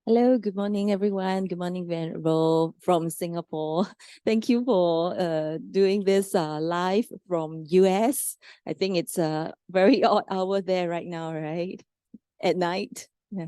Hello, good morning, everyone. Good morning, Venerable from Singapore. Thank you for doing this live from US. I think it's a very odd hour there right now, right? At night. Yeah.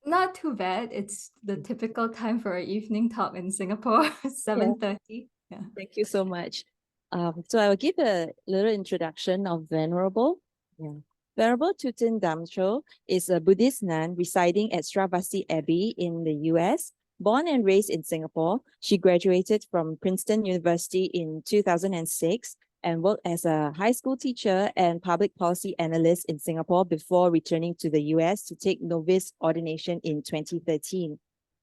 Not too bad. It's the typical time for an evening talk in Singapore, 7:30. Yeah. Thank you so much. So I will give a little introduction of Venerable. Yeah. Venerable Thubten Damcho is a Buddhist nun residing at Sravasti Abbey in the US. Born and raised in Singapore, she graduated from Princeton University in 2006 and worked as a high school teacher and public policy analyst in Singapore before returning to the US to take novice ordination in 2013.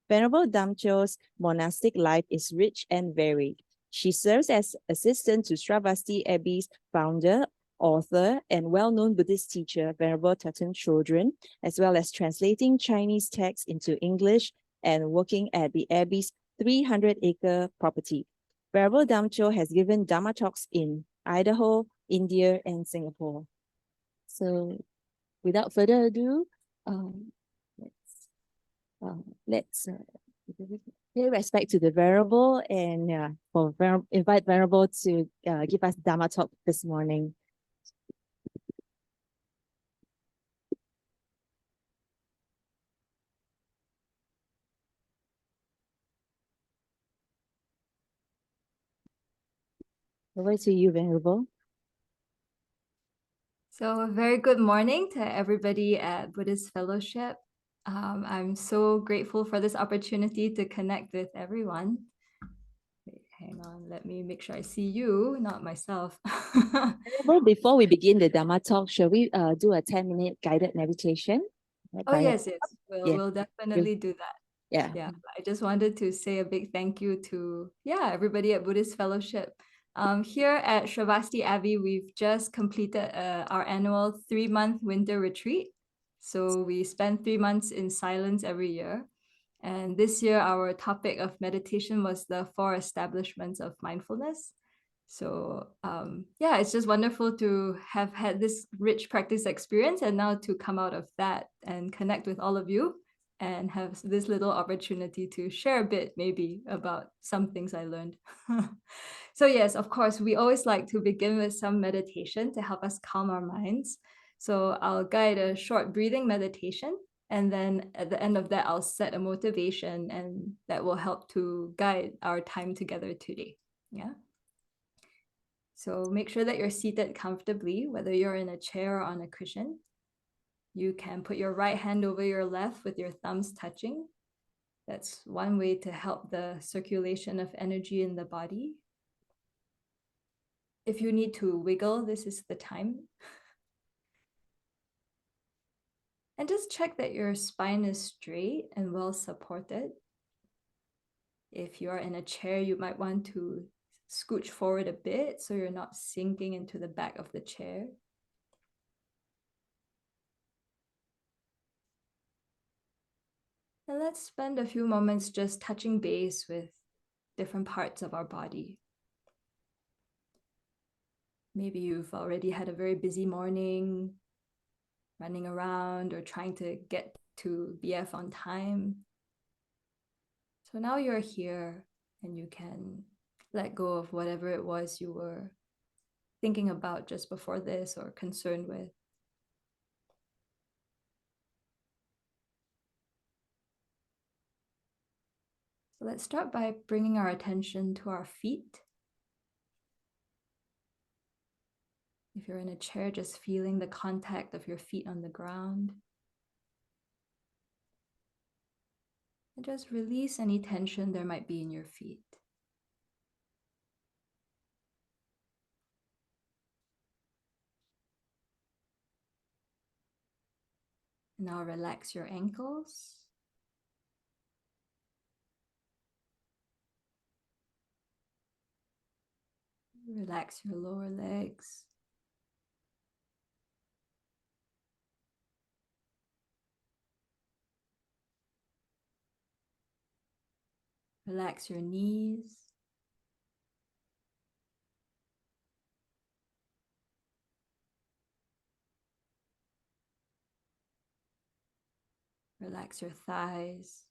Venerable Damcho's monastic life is rich and varied. She serves as assistant to Sravasti Abbey's founder, author, and well-known Buddhist teacher, Venerable Thubten Chodron, as well as translating Chinese texts into English and working at the Abbey's 300-acre property. Venerable Damcho has given Dhamma talks in Idaho, India, and Singapore. So without further ado, let's pay respect to the Venerable and invite Venerable to give us Dhamma talk this morning. Over to you, Venerable. So a very good morning to everybody at Buddhist Fellowship. I'm so grateful for this opportunity to connect with everyone. Wait, hang on, let me make sure I see you, not myself. Venerable, before we begin the Dhamma talk, shall we do a 10-minute guided meditation? Oh, yes, we'll definitely do that. Yeah. I just wanted to say a big thank you to everybody at Buddhist Fellowship. Here at Sravasti Abbey, we've just completed our annual 3-month winter retreat. So we spend 3 months in silence every year. And this year, our topic of meditation was the 4 establishments of mindfulness. So it's just wonderful to have had this rich practice experience and now to come out of that and connect with all of you and have this little opportunity to share a bit maybe about some things I learned. So yes, of course, we always like to begin with some meditation to help us calm our minds. So I'll guide a short breathing meditation, and then at the end of that, I'll set a motivation, and that will help to guide our time together today. Yeah. So make sure that you're seated comfortably, whether you're in a chair or on a cushion. You can put your right hand over your left with your thumbs touching. That's one way to help the circulation of energy in the body. If you need to wiggle, this is the time. And just check that your spine is straight and well supported. If you're in a chair, you might want to scooch forward a bit so you're not sinking into the back of the chair. And let's spend a few moments just touching base with different parts of our body. Maybe you've already had a very busy morning, running around or trying to get to BF on time. So now you're here and you can let go of whatever it was you were thinking about just before this or concerned with. So let's start by bringing our attention to our feet. If you're in a chair, just feeling the contact of your feet on the ground. And just release any tension there might be in your feet. Now relax your ankles. Relax your lower legs. Relax your knees. Relax your thighs.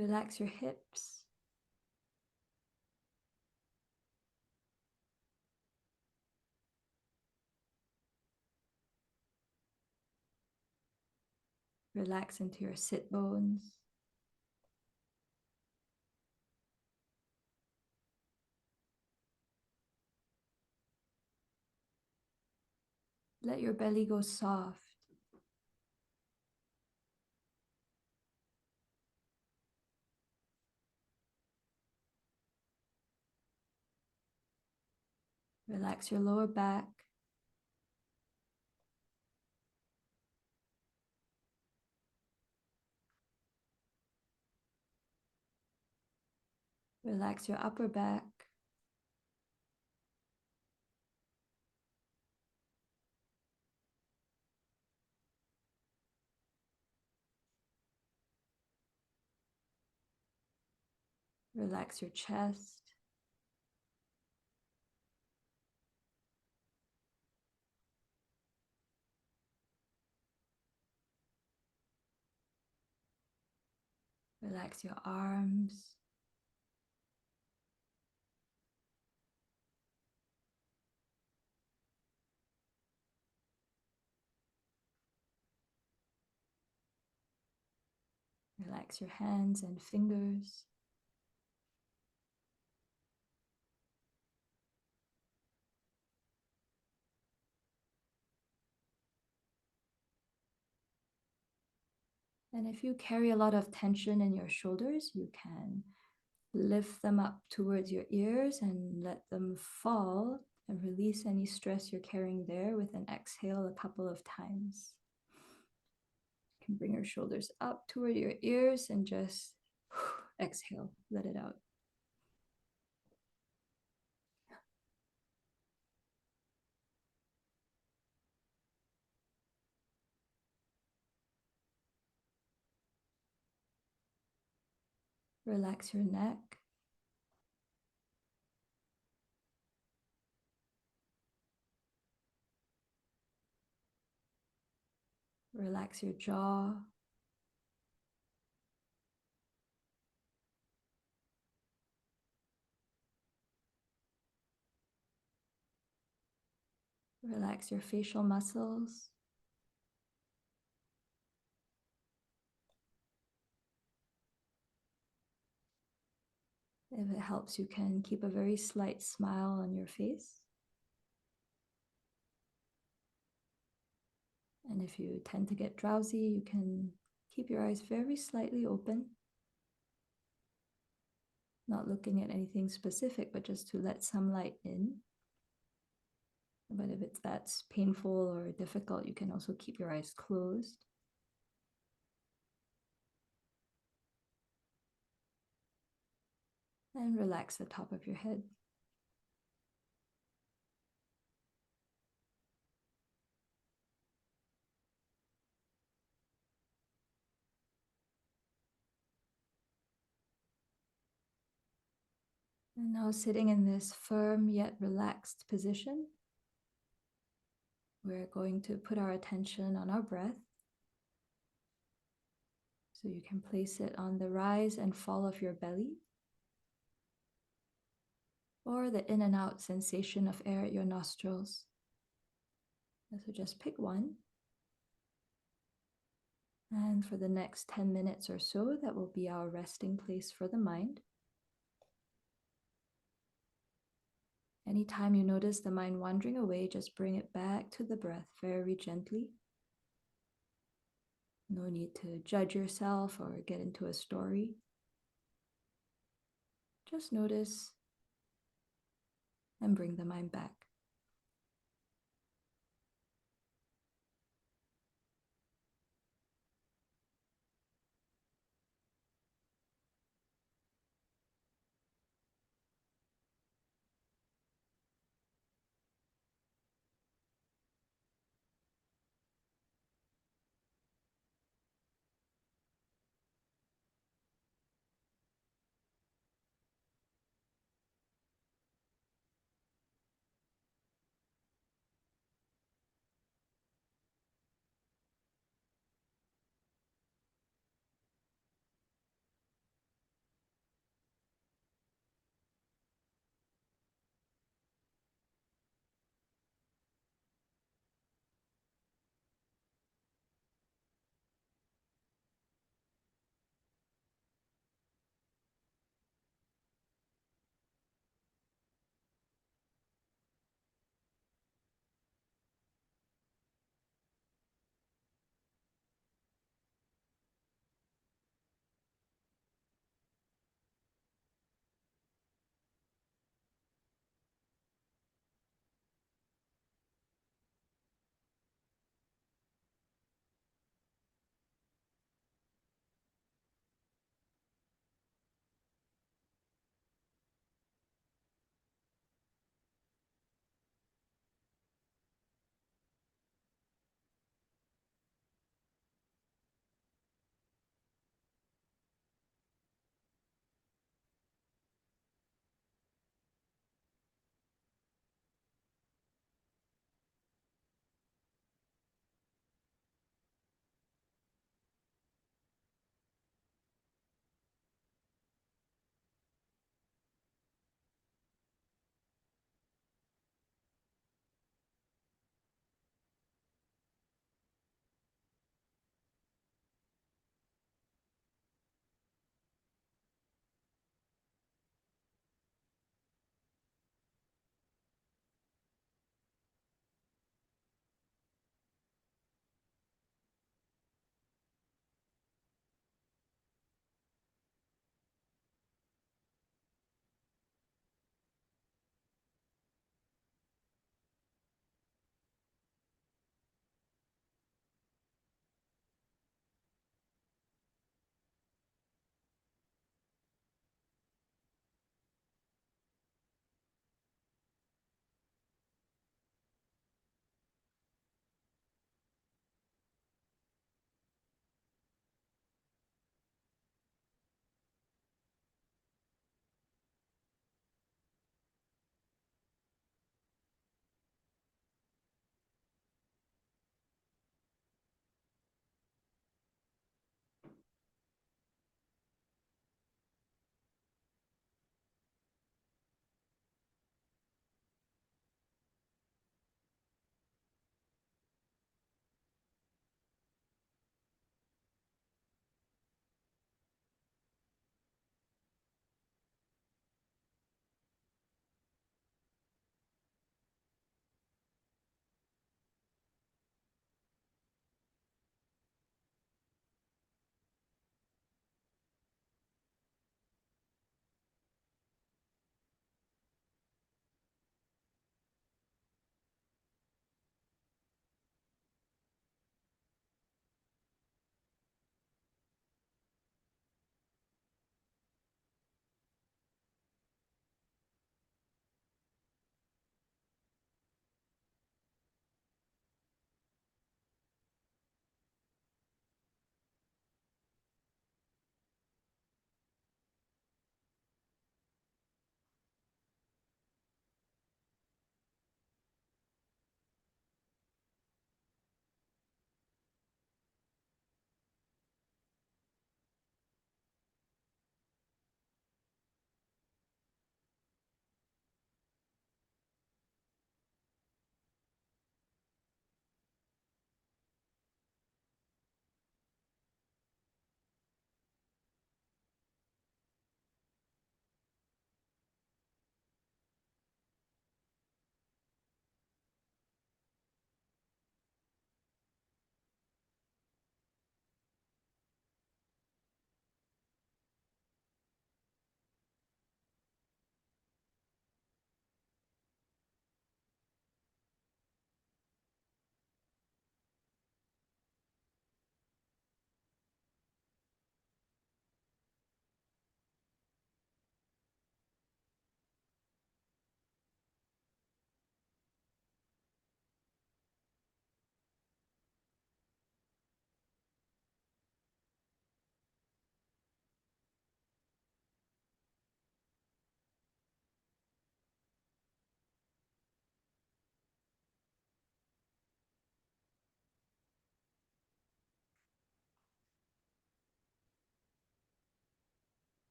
Relax your hips. Relax into your sit bones. Let your belly go soft. Relax your lower back. Relax your upper back. Relax your chest. Relax your arms. Relax your hands and fingers. And if you carry a lot of tension in your shoulders, you can lift them up towards your ears and let them fall and release any stress you're carrying there with an exhale a couple of times. You can bring your shoulders up toward your ears and just exhale, let it out. Relax your neck. Relax your jaw. Relax your facial muscles. If it helps, you can keep a very slight smile on your face. And if you tend to get drowsy, you can keep your eyes very slightly open. Not looking at anything specific, but just to let some light in. But if that's painful or difficult, you can also keep your eyes closed. And relax the top of your head. And now sitting in this firm yet relaxed position, we're going to put our attention on our breath. So you can place it on the rise and fall of your belly, or the in and out sensation of air at your nostrils. So just pick one. And for the next 10 minutes or so, that will be our resting place for the mind. Anytime you notice the mind wandering away, just bring it back to the breath very gently. No need to judge yourself or get into a story. Just notice and bring the mind back.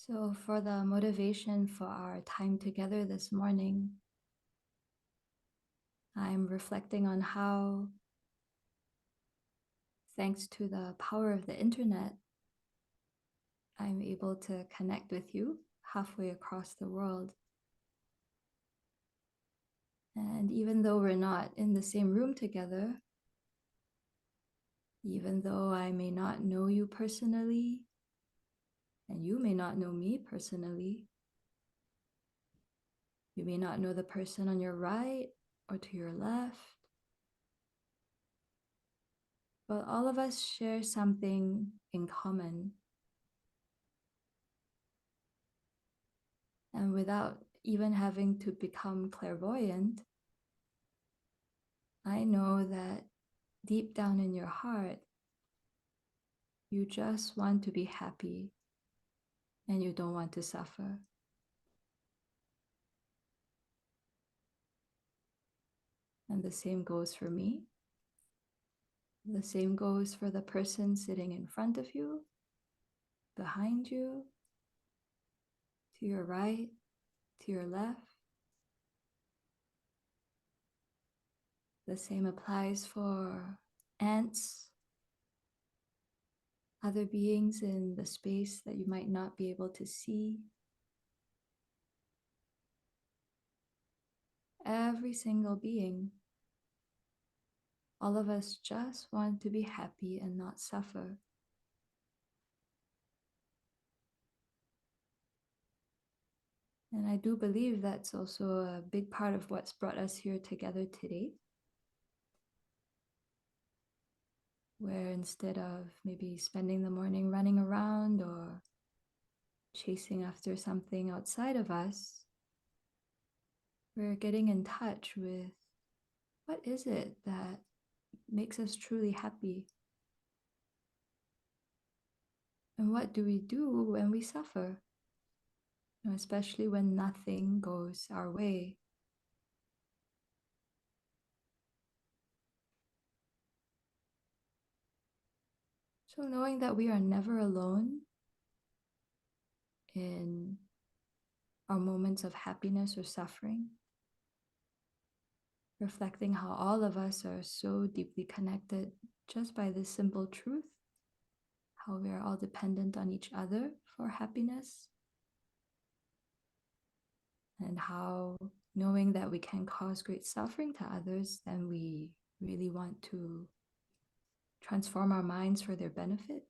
So for the motivation for our time together this morning, I'm reflecting on how, thanks to the power of the internet, I'm able to connect with you halfway across the world. And even though we're not in the same room together, even though I may not know you personally, and you may not know me personally, you may not know the person on your right or to your left, but all of us share something in common. And without even having to become clairvoyant, I know that deep down in your heart, you just want to be happy and you don't want to suffer. And the same goes for me. The same goes for the person sitting in front of you, behind you, to your right, to your left. The same applies for ants, other beings in the space that you might not be able to see. Every single being. All of us just want to be happy and not suffer. And I do believe that's also a big part of what's brought us here together today, where instead of maybe spending the morning running around or chasing after something outside of us, we're getting in touch with what is it that makes us truly happy? And what do we do when we suffer? Especially when nothing goes our way. So knowing that we are never alone in our moments of happiness or suffering, reflecting how all of us are so deeply connected just by this simple truth, how we are all dependent on each other for happiness, and how knowing that we can cause great suffering to others, then we really want to transform our minds for their benefit.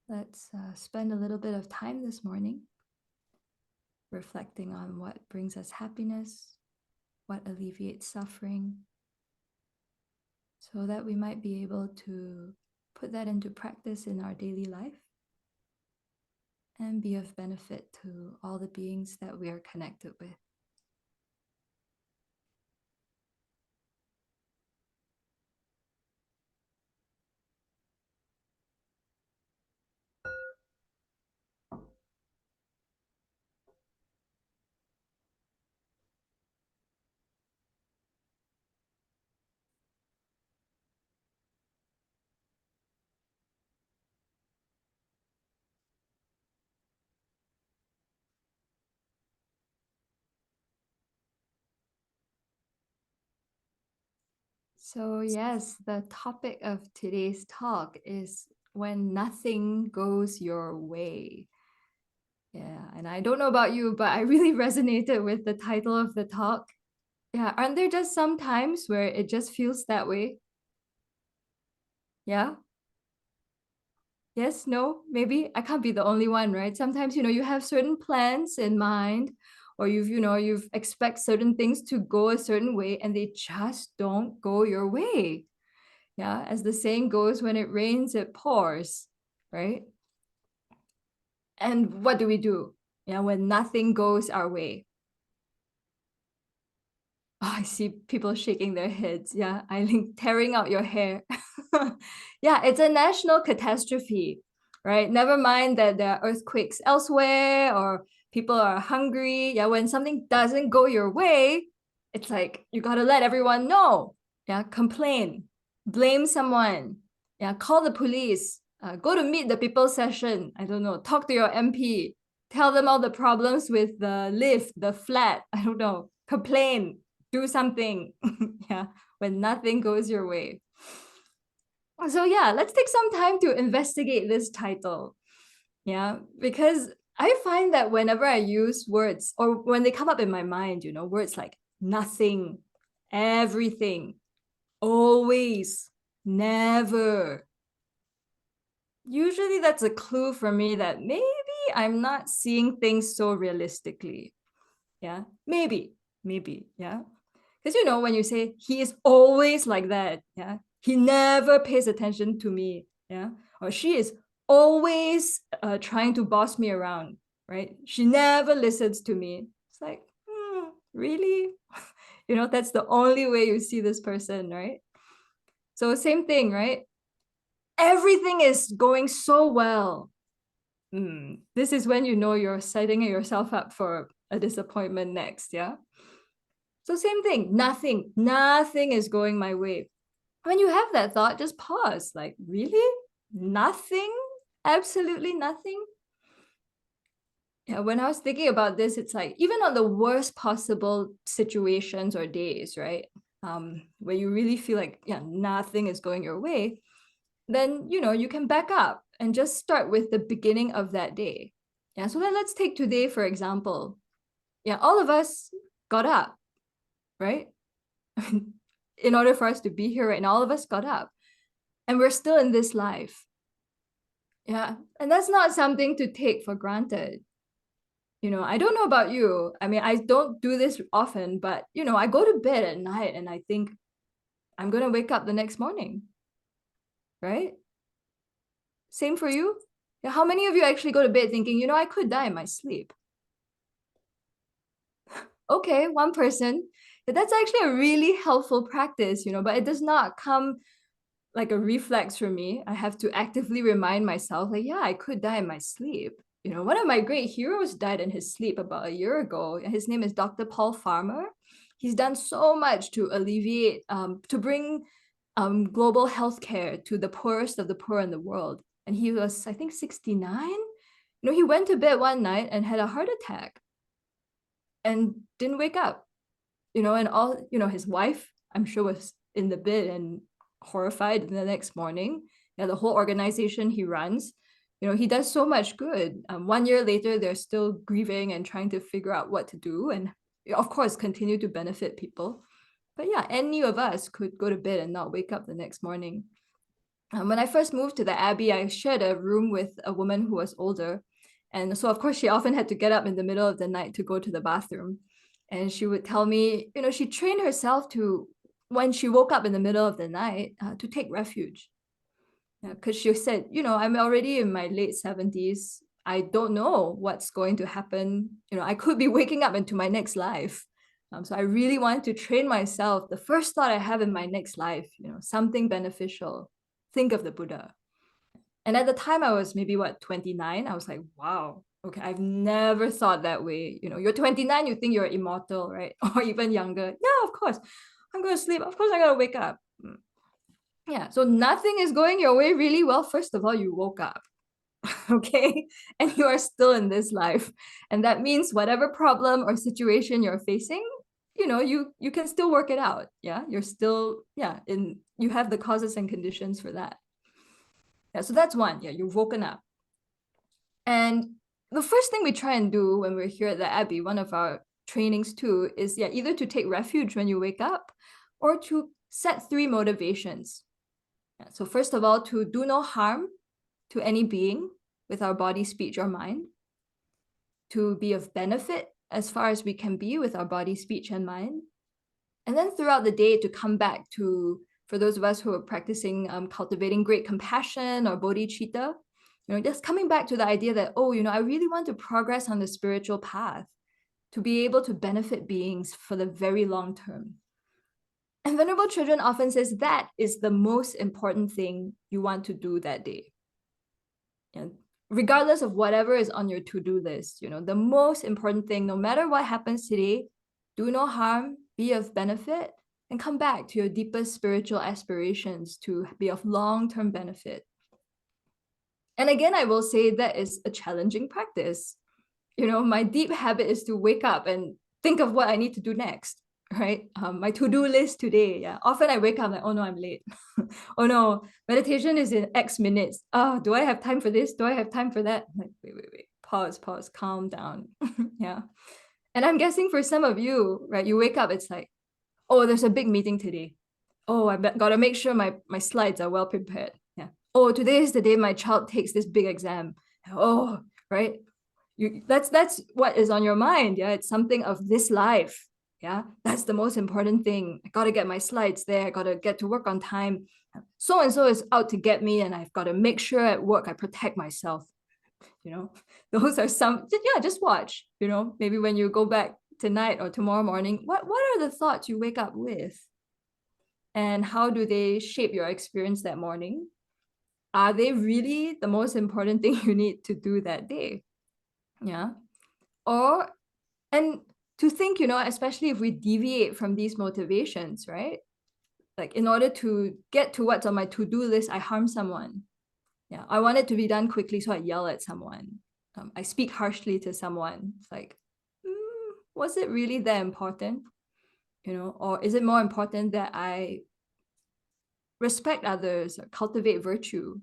Let's spend a little bit of time this morning reflecting on what brings us happiness, what alleviates suffering, so that we might be able to put that into practice in our daily life and be of benefit to all the beings that we are connected with. So yes, the topic of today's talk is when nothing goes your way. Yeah, and I don't know about you, but I really resonated with the title of the talk. Yeah, aren't there just some times where it just feels that way? Yeah? Yes, no, maybe I can't be the only one, right? Sometimes, you have certain plans in mind, or you've expect certain things to go a certain way and they just don't go your way. Yeah, as the saying goes, when it rains, it pours, right? And what do? Yeah, when nothing goes our way. Oh, I see people shaking their heads. Yeah, Eileen, tearing out your hair. Yeah, it's a national catastrophe, right? Never mind that there are earthquakes elsewhere or people are hungry. Yeah, when something doesn't go your way, it's like you got to let everyone know. Yeah, complain, blame someone. Yeah, call the police. Go to meet the people session. I don't know. Talk to your MP. Tell them all the problems with the lift, the flat. I don't know. Complain. Do something. Yeah, when nothing goes your way. So yeah, let's take some time to investigate this title. Yeah, because I find that whenever I use words or when they come up in my mind, words like nothing, everything, always, never. Usually that's a clue for me that maybe I'm not seeing things so realistically. Yeah, maybe, yeah. Because, when you say he is always like that, yeah, he never pays attention to me, yeah, or she is always trying to boss me around, right? She never listens to me. It's like, really? That's the only way you see this person, right? So same thing, right? Everything is going so well. This is when you're setting yourself up for a disappointment next, yeah? So same thing, nothing is going my way. When you have that thought, just pause, like, really? Nothing? Absolutely nothing? Yeah, when I was thinking about this, it's like, even on the worst possible situations or days, right? Where you really feel like, yeah, nothing is going your way, then, you can back up and just start with the beginning of that day. Yeah, so then let's take today, for example. Yeah, all of us got up, right? In order for us to be here right now, all of us got up and we're still in this life. Yeah, and that's not something to take for granted. I don't know about you. I mean, I don't do this often, but, I go to bed at night and I think I'm going to wake up the next morning, right? Same for you? Yeah, how many of you actually go to bed thinking, I could die in my sleep? Okay, one person. That's actually a really helpful practice, but it does not come like a reflex for me. I have to actively remind myself, like, yeah, I could die in my sleep. One of my great heroes died in his sleep about a year ago. His name is Dr. Paul Farmer. He's done so much to alleviate, to bring global healthcare to the poorest of the poor in the world. And he was, I think, 69. He went to bed one night and had a heart attack and didn't wake up. And all, his wife, I'm sure, was in the bed and horrified the next morning. Yeah, the whole organization he runs, he does so much good. 1 year later, they're still grieving and trying to figure out what to do, and of course continue to benefit people. But yeah, any of us could go to bed and not wake up the next morning. When I first moved to the Abbey, I shared a room with a woman who was older, and so of course she often had to get up in the middle of the night to go to the bathroom. And she would tell me, she trained herself to, when she woke up in the middle of the night, to take refuge. Because she said, I'm already in my late 70s. I don't know what's going to happen. I could be waking up into my next life. So I really want to train myself. The first thought I have in my next life, something beneficial. Think of the Buddha. And at the time I was maybe 29. I was like, wow, okay, I've never thought that way. You're 29, you think you're immortal, right? Or even younger. Yeah, of course. I'm going to sleep. Of course, I'm going to wake up. Yeah, so nothing is going your way really well. First of all, you woke up, okay? And you are still in this life. And that means whatever problem or situation you're facing, you can still work it out. Yeah, you're still, you have the causes and conditions for that. Yeah, so that's one. Yeah, you've woken up. And the first thing we try and do when we're here at the Abbey, one of our trainings too, is either to take refuge when you wake up or to set 3 motivations. Yeah, so first of all, to do no harm to any being with our body, speech, or mind. To be of benefit as far as we can be with our body, speech, and mind. And then throughout the day to come back to, for those of us who are practicing cultivating great compassion or bodhicitta, just coming back to the idea that, I really want to progress on the spiritual path, to be able to benefit beings for the very long term. And Venerable Children often says that is the most important thing you want to do that day. And regardless of whatever is on your to-do list, the most important thing, no matter what happens today, do no harm, be of benefit, and come back to your deepest spiritual aspirations to be of long-term benefit. And again, I will say that is a challenging practice. My deep habit is to wake up and think of what I need to do next, right? My to-do list today. Yeah. Often I wake up like, oh no, I'm late. Oh no, meditation is in X minutes. Oh, do I have time for this? Do I have time for that? Like, wait. Pause, calm down. Yeah. And I'm guessing for some of you, right, you wake up, it's like, oh, there's a big meeting today. Oh, gotta make sure my slides are well prepared. Yeah. Oh, today is the day my child takes this big exam. Oh, right. That's what is on your mind. Yeah, it's something of this life. Yeah, that's the most important thing. I gotta get my slides there. I gotta get to work on time. So and so is out to get me, and I've got to make sure at work I protect myself. Those are some. Yeah, just watch. Maybe when you go back tonight or tomorrow morning, what are the thoughts you wake up with, and how do they shape your experience that morning? Are they really the most important thing you need to do that day? Yeah. And to think, especially if we deviate from these motivations, right? Like in order to get to what's on my to-do list, I harm someone. Yeah, I want it to be done quickly, so I yell at someone. I speak harshly to someone. It's like, was it really that important? Or is it more important that I respect others or cultivate virtue?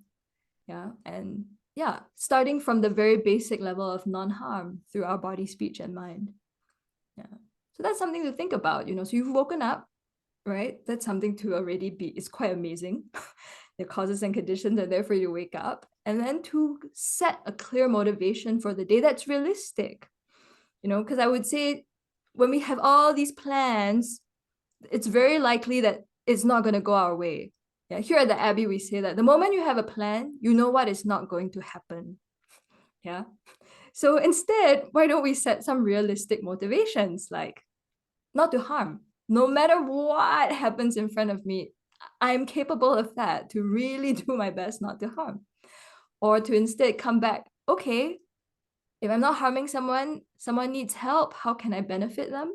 Yeah, and yeah, starting from the very basic level of non-harm through our body, speech, and mind. Yeah, so that's something to think about. So you've woken up, right? That's something to already be. It's quite amazing. The causes and conditions are there for you to wake up, and then to set a clear motivation for the day that's realistic. Because I would say when we have all these plans, it's very likely that it's not going to go our way. Yeah, here at the Abbey, we say that the moment you have a plan, you know what is not going to happen. Yeah. So instead, why don't we set some realistic motivations, like not to harm? No matter what happens in front of me, I'm capable of that, to really do my best not to harm. Or to instead come back, okay, if I'm not harming someone needs help, how can I benefit them?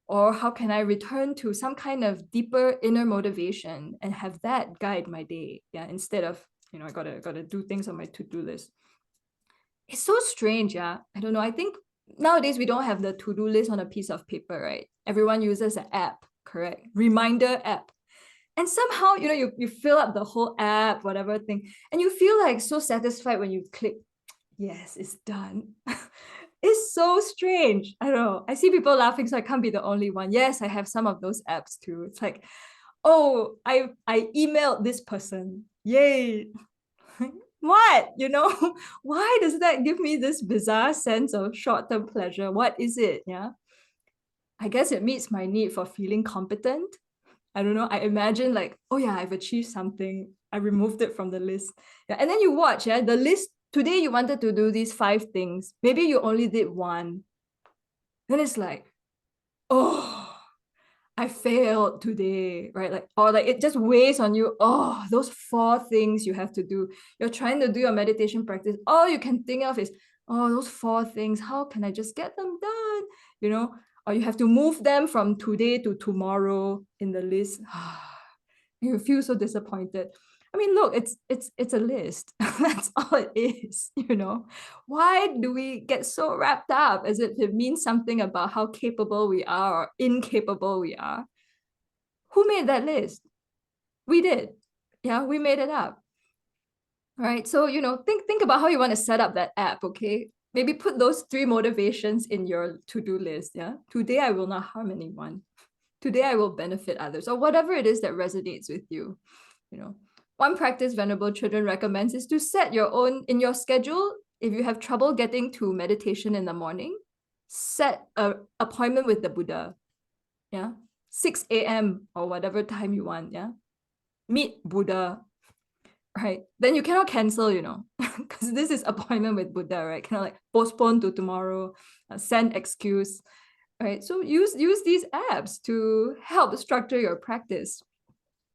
Or how can I return to some kind of deeper inner motivation and have that guide my day? Yeah, instead of, I gotta do things on my to-do list. It's so strange, yeah. I don't know. I think nowadays we don't have the to-do list on a piece of paper, right? Everyone uses an app, correct? Reminder app. And somehow, you fill up the whole app, whatever thing, and you feel like so satisfied when you click, yes, it's done. It's so strange. I don't know. I see people laughing, so I can't be the only one. Yes, I have some of those apps too. It's like, oh, I emailed this person. Yay. What? Why does that give me this bizarre sense of short-term pleasure? What is it? Yeah. I guess it meets my need for feeling competent. I don't know. I imagine like, oh yeah, I've achieved something. I removed it from the list. Yeah. And then you watch, yeah, the list. Today you wanted to do these 5 things. Maybe you only did 1. Then it's like, oh, I failed today, right? Like, or like it just weighs on you. Oh, those 4 things you have to do. You're trying to do your meditation practice. All you can think of is, oh, those 4 things. How can I just get them done? Or you have to move them from today to tomorrow in the list. You feel so disappointed. I mean, look, it's a list. That's all it is, Why do we get so wrapped up as if it means something about how capable we are or incapable we are? Who made that list? We did. Yeah, we made it up. All right. So, think about how you want to set up that app, okay? Maybe put those 3 motivations in your to-do list. Yeah. Today I will not harm anyone. Today I will benefit others, or whatever it is that resonates with you. One practice Venerable Children recommends is to set your own, in your schedule, if you have trouble getting to meditation in the morning, set an appointment with the Buddha. Yeah. 6 a.m. or whatever time you want. Yeah. Meet Buddha. Right. Then you cannot cancel, because this is appointment with Buddha, right? Cannot like postpone to tomorrow, send excuse. Right. So use these apps to help structure your practice.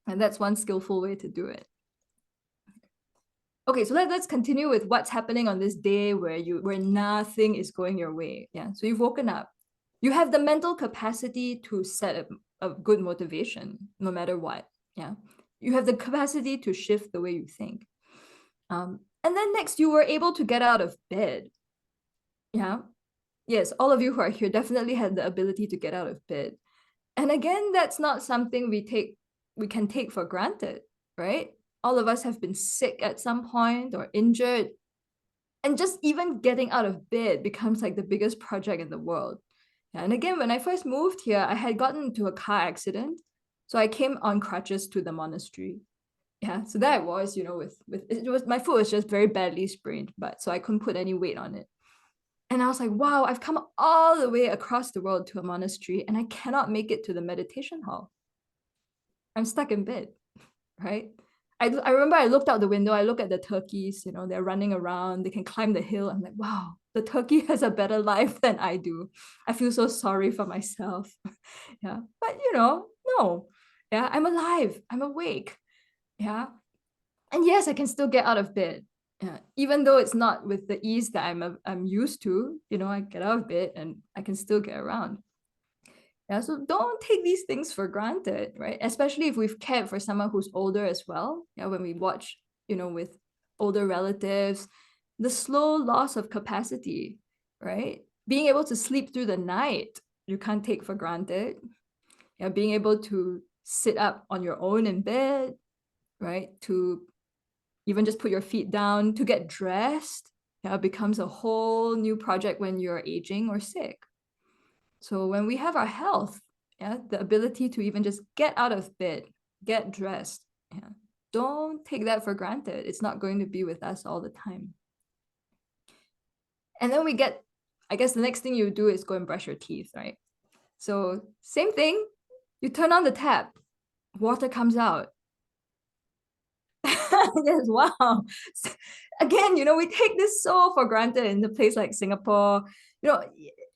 And that's one skillful way to do it. Okay, so let's continue with what's happening on this day where nothing is going your way. Yeah, so you've woken up. You have the mental capacity to set a good motivation, no matter what. Yeah, you have the capacity to shift the way you think. And And then next, you were able to get out of bed. Yeah. Yes, all of you who are here definitely had the ability to get out of bed. And again, that's not something we can take for granted, right? All of us have been sick at some point or injured. And just even getting out of bed becomes like the biggest project in the world. And again, when I first moved here, I had gotten into a car accident. So I came on crutches to the monastery. Yeah, so there I was, my foot was just very badly sprained, but so I couldn't put any weight on it. And I was like, wow, I've come all the way across the world to a monastery and I cannot make it to the meditation hall. I'm stuck in bed, right? I remember I looked out the window, I look at the turkeys, they're running around, they can climb the hill. I'm like, wow, the turkey has a better life than I do. I feel so sorry for myself. Yeah, but no, yeah, I'm alive, I'm awake. Yeah, and yes, I can still get out of bed. Yeah, even though it's not with the ease that I'm used to, I get out of bed and I can still get around. Yeah, so don't take these things for granted, right? Especially if we've cared for someone who's older as well. Yeah, when we watch, with older relatives, the slow loss of capacity, right? Being able to sleep through the night, you can't take for granted. Yeah, being able to sit up on your own in bed, right? To even just put your feet down, to get dressed, yeah, becomes a whole new project when you're aging or sick. So when we have our health, yeah, the ability to even just get out of bed, get dressed, yeah, don't take that for granted. It's not going to be with us all the time. And then I guess the next thing you do is go and brush your teeth, right? So same thing, you turn on the tap, water comes out. Yes, wow. Again, we take this so for granted in a place like Singapore.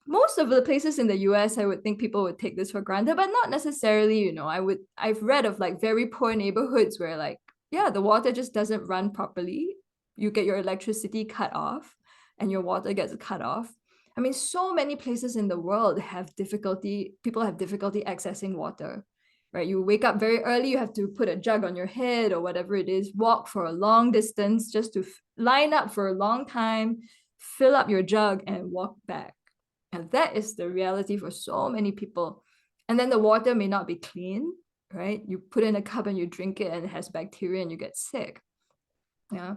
Most of the places in the US, I would think people would take this for granted, but not necessarily. I've read of like very poor neighborhoods where like, yeah, the water just doesn't run properly. You get your electricity cut off and your water gets cut off. I mean, so many places in the world people have difficulty accessing water, right? You wake up very early, you have to put a jug on your head or whatever it is, walk for a long distance just to line up for a long time, fill up your jug and walk back. And that is the reality for so many people. And then the water may not be clean, right? You put in a cup and you drink it and it has bacteria and you get sick. Yeah.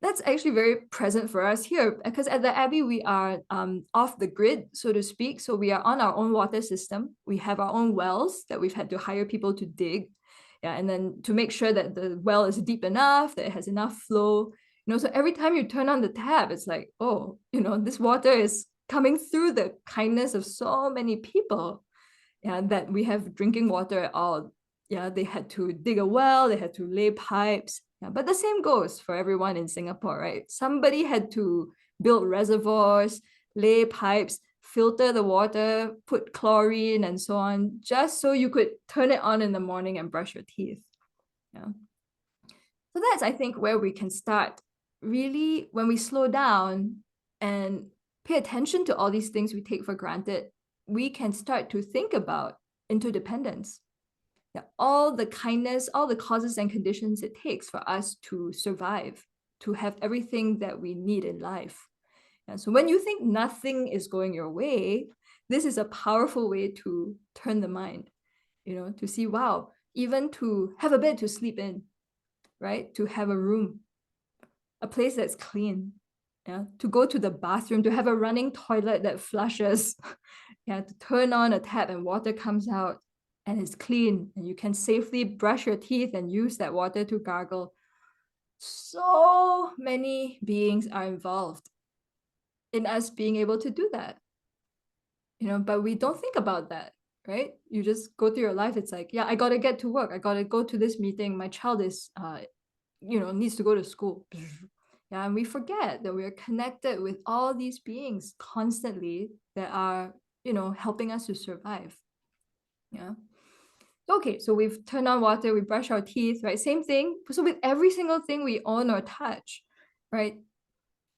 That's actually very present for us here because at the Abbey, we are off the grid, so to speak. So we are on our own water system. We have our own wells that we've had to hire people to dig. Yeah, and then to make sure that the well is deep enough, that it has enough flow. So every time you turn on the tap, it's like, oh, this water is coming through the kindness of so many people, yeah, that we have drinking water at all. Yeah, they had to dig a well, they had to lay pipes. Yeah, but the same goes for everyone in Singapore, right? Somebody had to build reservoirs, lay pipes, filter the water, put chlorine and so on, just so you could turn it on in the morning and brush your teeth. Yeah. So that's, I think, where we can start. Really, when we slow down and pay attention to all these things we take for granted, we can start to think about interdependence. Yeah, all the kindness, all the causes and conditions it takes for us to survive, to have everything that we need in life. And so when you think nothing is going your way, this is a powerful way to turn the mind, to see, wow, even to have a bed to sleep in, right? To have a room, a place that's clean, yeah, to go to the bathroom, to have a running toilet that flushes, yeah, to turn on a tap and water comes out and it's clean and you can safely brush your teeth and use that water to gargle. So many beings are involved in us being able to do that, but we don't think about that, right? You just go through your life. It's like, yeah, I got to get to work. I got to go to this meeting. My child is, needs to go to school. Yeah, and we forget that we are connected with all these beings constantly that are, helping us to survive. Yeah. Okay, so we've turned on water, we brush our teeth, right? Same thing. So with every single thing we own or touch, right?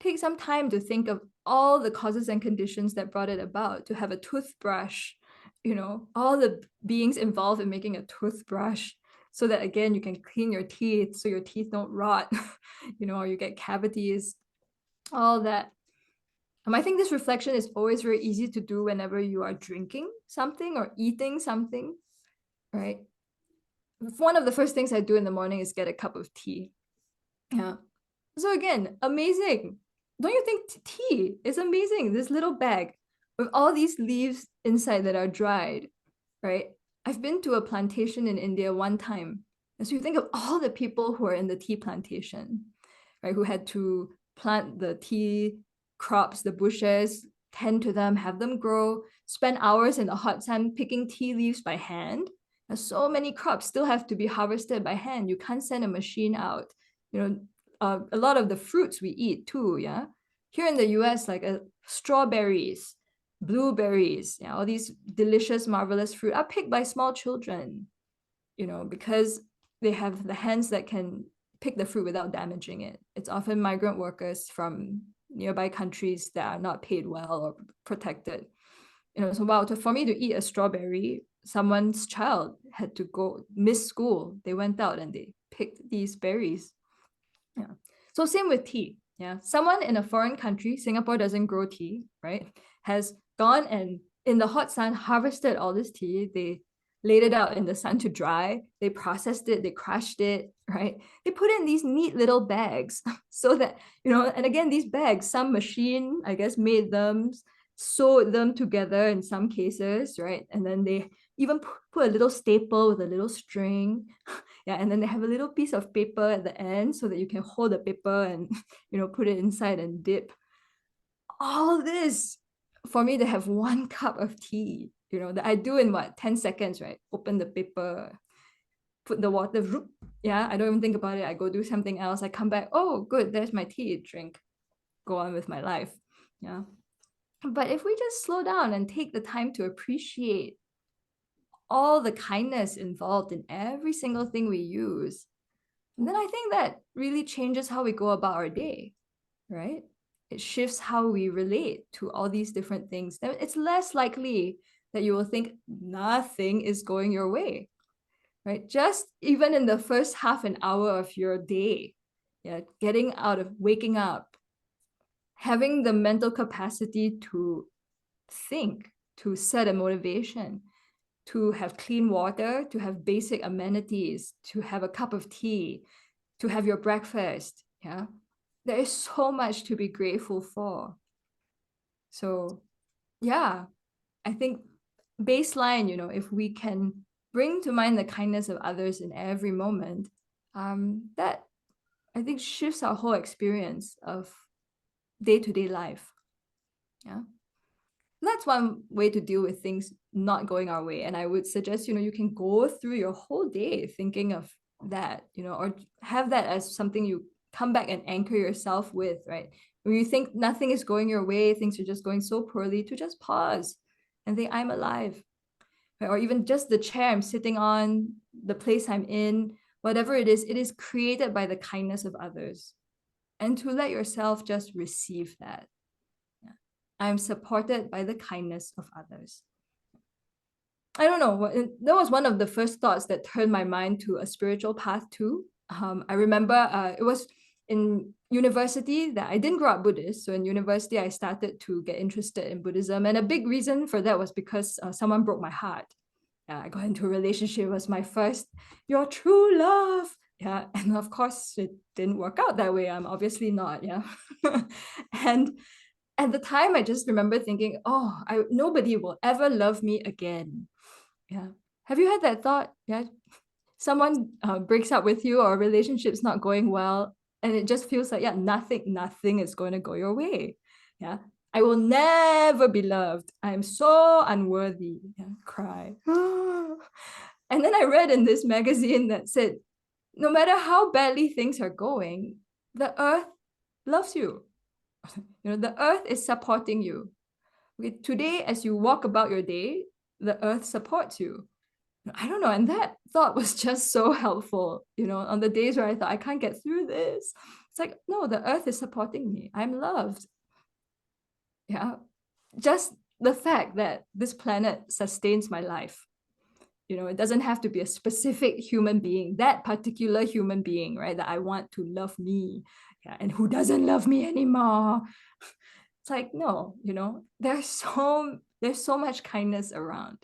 Take some time to think of all the causes and conditions that brought it about. To have a toothbrush, all the beings involved in making a toothbrush, so that again, you can clean your teeth so your teeth don't rot, or you get cavities, all that. I think this reflection is always very easy to do whenever you are drinking something or eating something, right? One of the first things I do in the morning is get a cup of tea. Yeah. So again, amazing. Don't you think tea is amazing? This little bag with all these leaves inside that are dried, right? I've been to a plantation in India one time. And so you think of all the people who are in the tea plantation, right? Who had to plant the tea crops, the bushes, tend to them, have them grow, spend hours in the hot sun picking tea leaves by hand. And so many crops still have to be harvested by hand. You can't send a machine out. A lot of the fruits we eat too, yeah. Here in the US, like strawberries, blueberries, all these delicious, marvelous fruit are picked by small children, because they have the hands that can pick the fruit without damaging it. It's often migrant workers from nearby countries that are not paid well or protected. So wow, for me to eat a strawberry, someone's child had to go miss school. They went out and they picked these berries. Yeah. So same with tea. Yeah. Someone in a foreign country, Singapore doesn't grow tea, right? Has gone and in the hot sun harvested all this tea. They laid it out in the sun to dry. They processed it, they crushed it, right? They put it in these neat little bags so that, and again, these bags, some machine, I guess, made them, sewed them together in some cases, right? And then they even put a little staple with a little string. Yeah, and then they have a little piece of paper at the end so that you can hold the paper and, put it inside and dip. All this for me to have one cup of tea, that I do in 10 seconds, right? Open the paper, put the water, yeah, I don't even think about it. I go do something else. I come back, oh, good, there's my tea, drink, go on with my life. Yeah. But if we just slow down and take the time to appreciate all the kindness involved in every single thing we use, then I think that really changes how we go about our day, right? It shifts how we relate to all these different things. Then it's less likely that you will think nothing is going your way, right? Just even in the first half an hour of your day, yeah, getting out of waking up, having the mental capacity to think, to set a motivation, to have clean water, to have basic amenities, to have a cup of tea, to have your breakfast. Yeah, there is so much to be grateful for. So yeah, I think baseline, if we can bring to mind the kindness of others in every moment, that I think shifts our whole experience of day-to-day life. Yeah. That's one way to deal with things not going our way. And I would suggest, you can go through your whole day thinking of that, or have that as something you come back and anchor yourself with, right? When you think nothing is going your way, things are just going so poorly, to just pause and think, I'm alive. Right? Or even just the chair I'm sitting on, the place I'm in, whatever it is created by the kindness of others. And to let yourself just receive that. I'm supported by the kindness of others. I don't know, that was one of the first thoughts that turned my mind to a spiritual path too. I remember it was in university that I didn't grow up Buddhist. So in university, I started to get interested in Buddhism. And a big reason for that was because someone broke my heart. I got into a relationship. It was my first, your true love. Yeah, and of course, it didn't work out that way. I'm obviously not, yeah. And at the time, I just remember thinking, oh, nobody will ever love me again. Yeah. Have you had that thought? Yeah. Someone breaks up with you or a relationship's not going well, and it just feels like, yeah, nothing is going to go your way. Yeah. I will never be loved. I am so unworthy. Yeah. Cry. And then I read in this magazine that said, no matter how badly things are going, the earth loves you. The earth is supporting you. Okay, today, as you walk about your day, the earth supports you. I don't know. And that thought was just so helpful, on the days where I thought I can't get through this. It's like, no, the earth is supporting me. I'm loved. Yeah. Just the fact that this planet sustains my life. You know, it doesn't have to be a specific human being, that particular human being, right? That I want to love me. Yeah, and who doesn't love me anymore? It's like, no, you know, there's so much kindness around.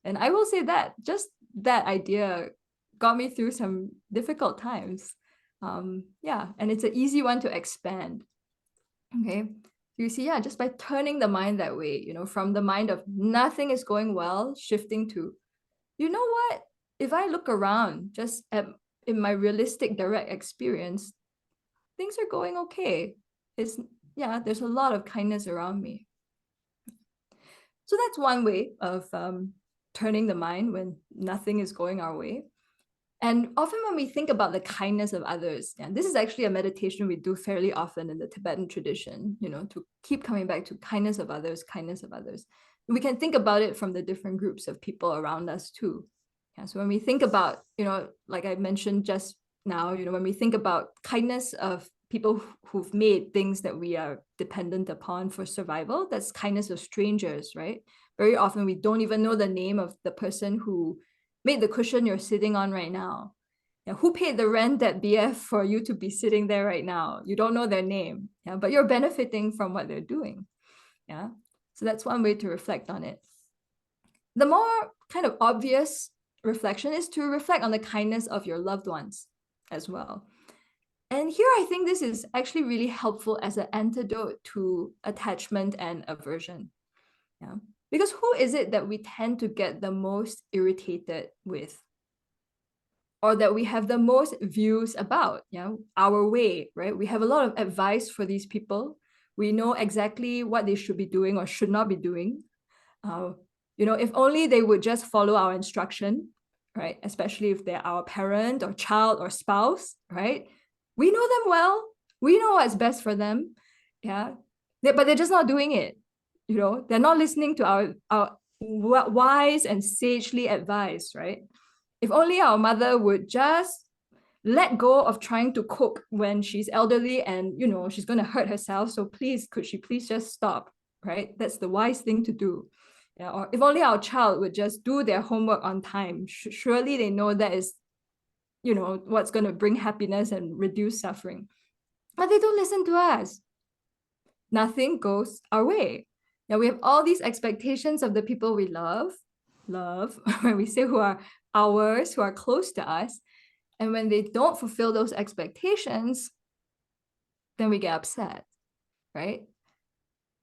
And I will say that just that idea got me through some difficult times. Yeah, and it's an easy one to expand. Okay. You see, yeah, just by turning the mind that way, you know, from the mind of nothing is going well, shifting to, you know what? If I look around just in my realistic direct experience, things are going okay. Yeah, there's a lot of kindness around me. So that's one way of turning the mind when nothing is going our way. And often when we think about the kindness of others, and this is actually a meditation we do fairly often in the Tibetan tradition, you know, to keep coming back to kindness of others, kindness of others. We can think about it from the different groups of people around us too. Yeah, so when we think about, you know, like I mentioned just now, you know, when we think about kindness of people who've made things that we are dependent upon for survival, that's kindness of strangers, right? Very often we don't even know the name of the person who made the cushion you're sitting on right now. Yeah, who paid the rent at BF for you to be sitting there right now? You don't know their name, yeah, but you're benefiting from what they're doing. Yeah, so that's one way to reflect on it. The more kind of obvious reflection is to reflect on the kindness of your loved ones as well. And here I think this is actually really helpful as an antidote to attachment and aversion. Yeah. Because who is it that we tend to get the most irritated with? Or that we have the most views about, yeah, our way, right? We have a lot of advice for these people. We know exactly what they should be doing or should not be doing. You know, if only they would just follow our instruction, right? Especially if they're our parent or child or spouse, right? We know them well. We know what's best for them, yeah. But they're just not doing it. You know, they're not listening to our wise and sagely advice, right? If only our mother would just let go of trying to cook when she's elderly and, you know, she's going to hurt herself. So please, could she please just stop, right? That's the wise thing to do. Yeah, or if only our child would just do their homework on time. Surely they know that is, you know, what's going to bring happiness and reduce suffering. But they don't listen to us. Nothing goes our way. Now we have all these expectations of the people we love, when we say who are ours, who are close to us. And when they don't fulfill those expectations, then we get upset, right?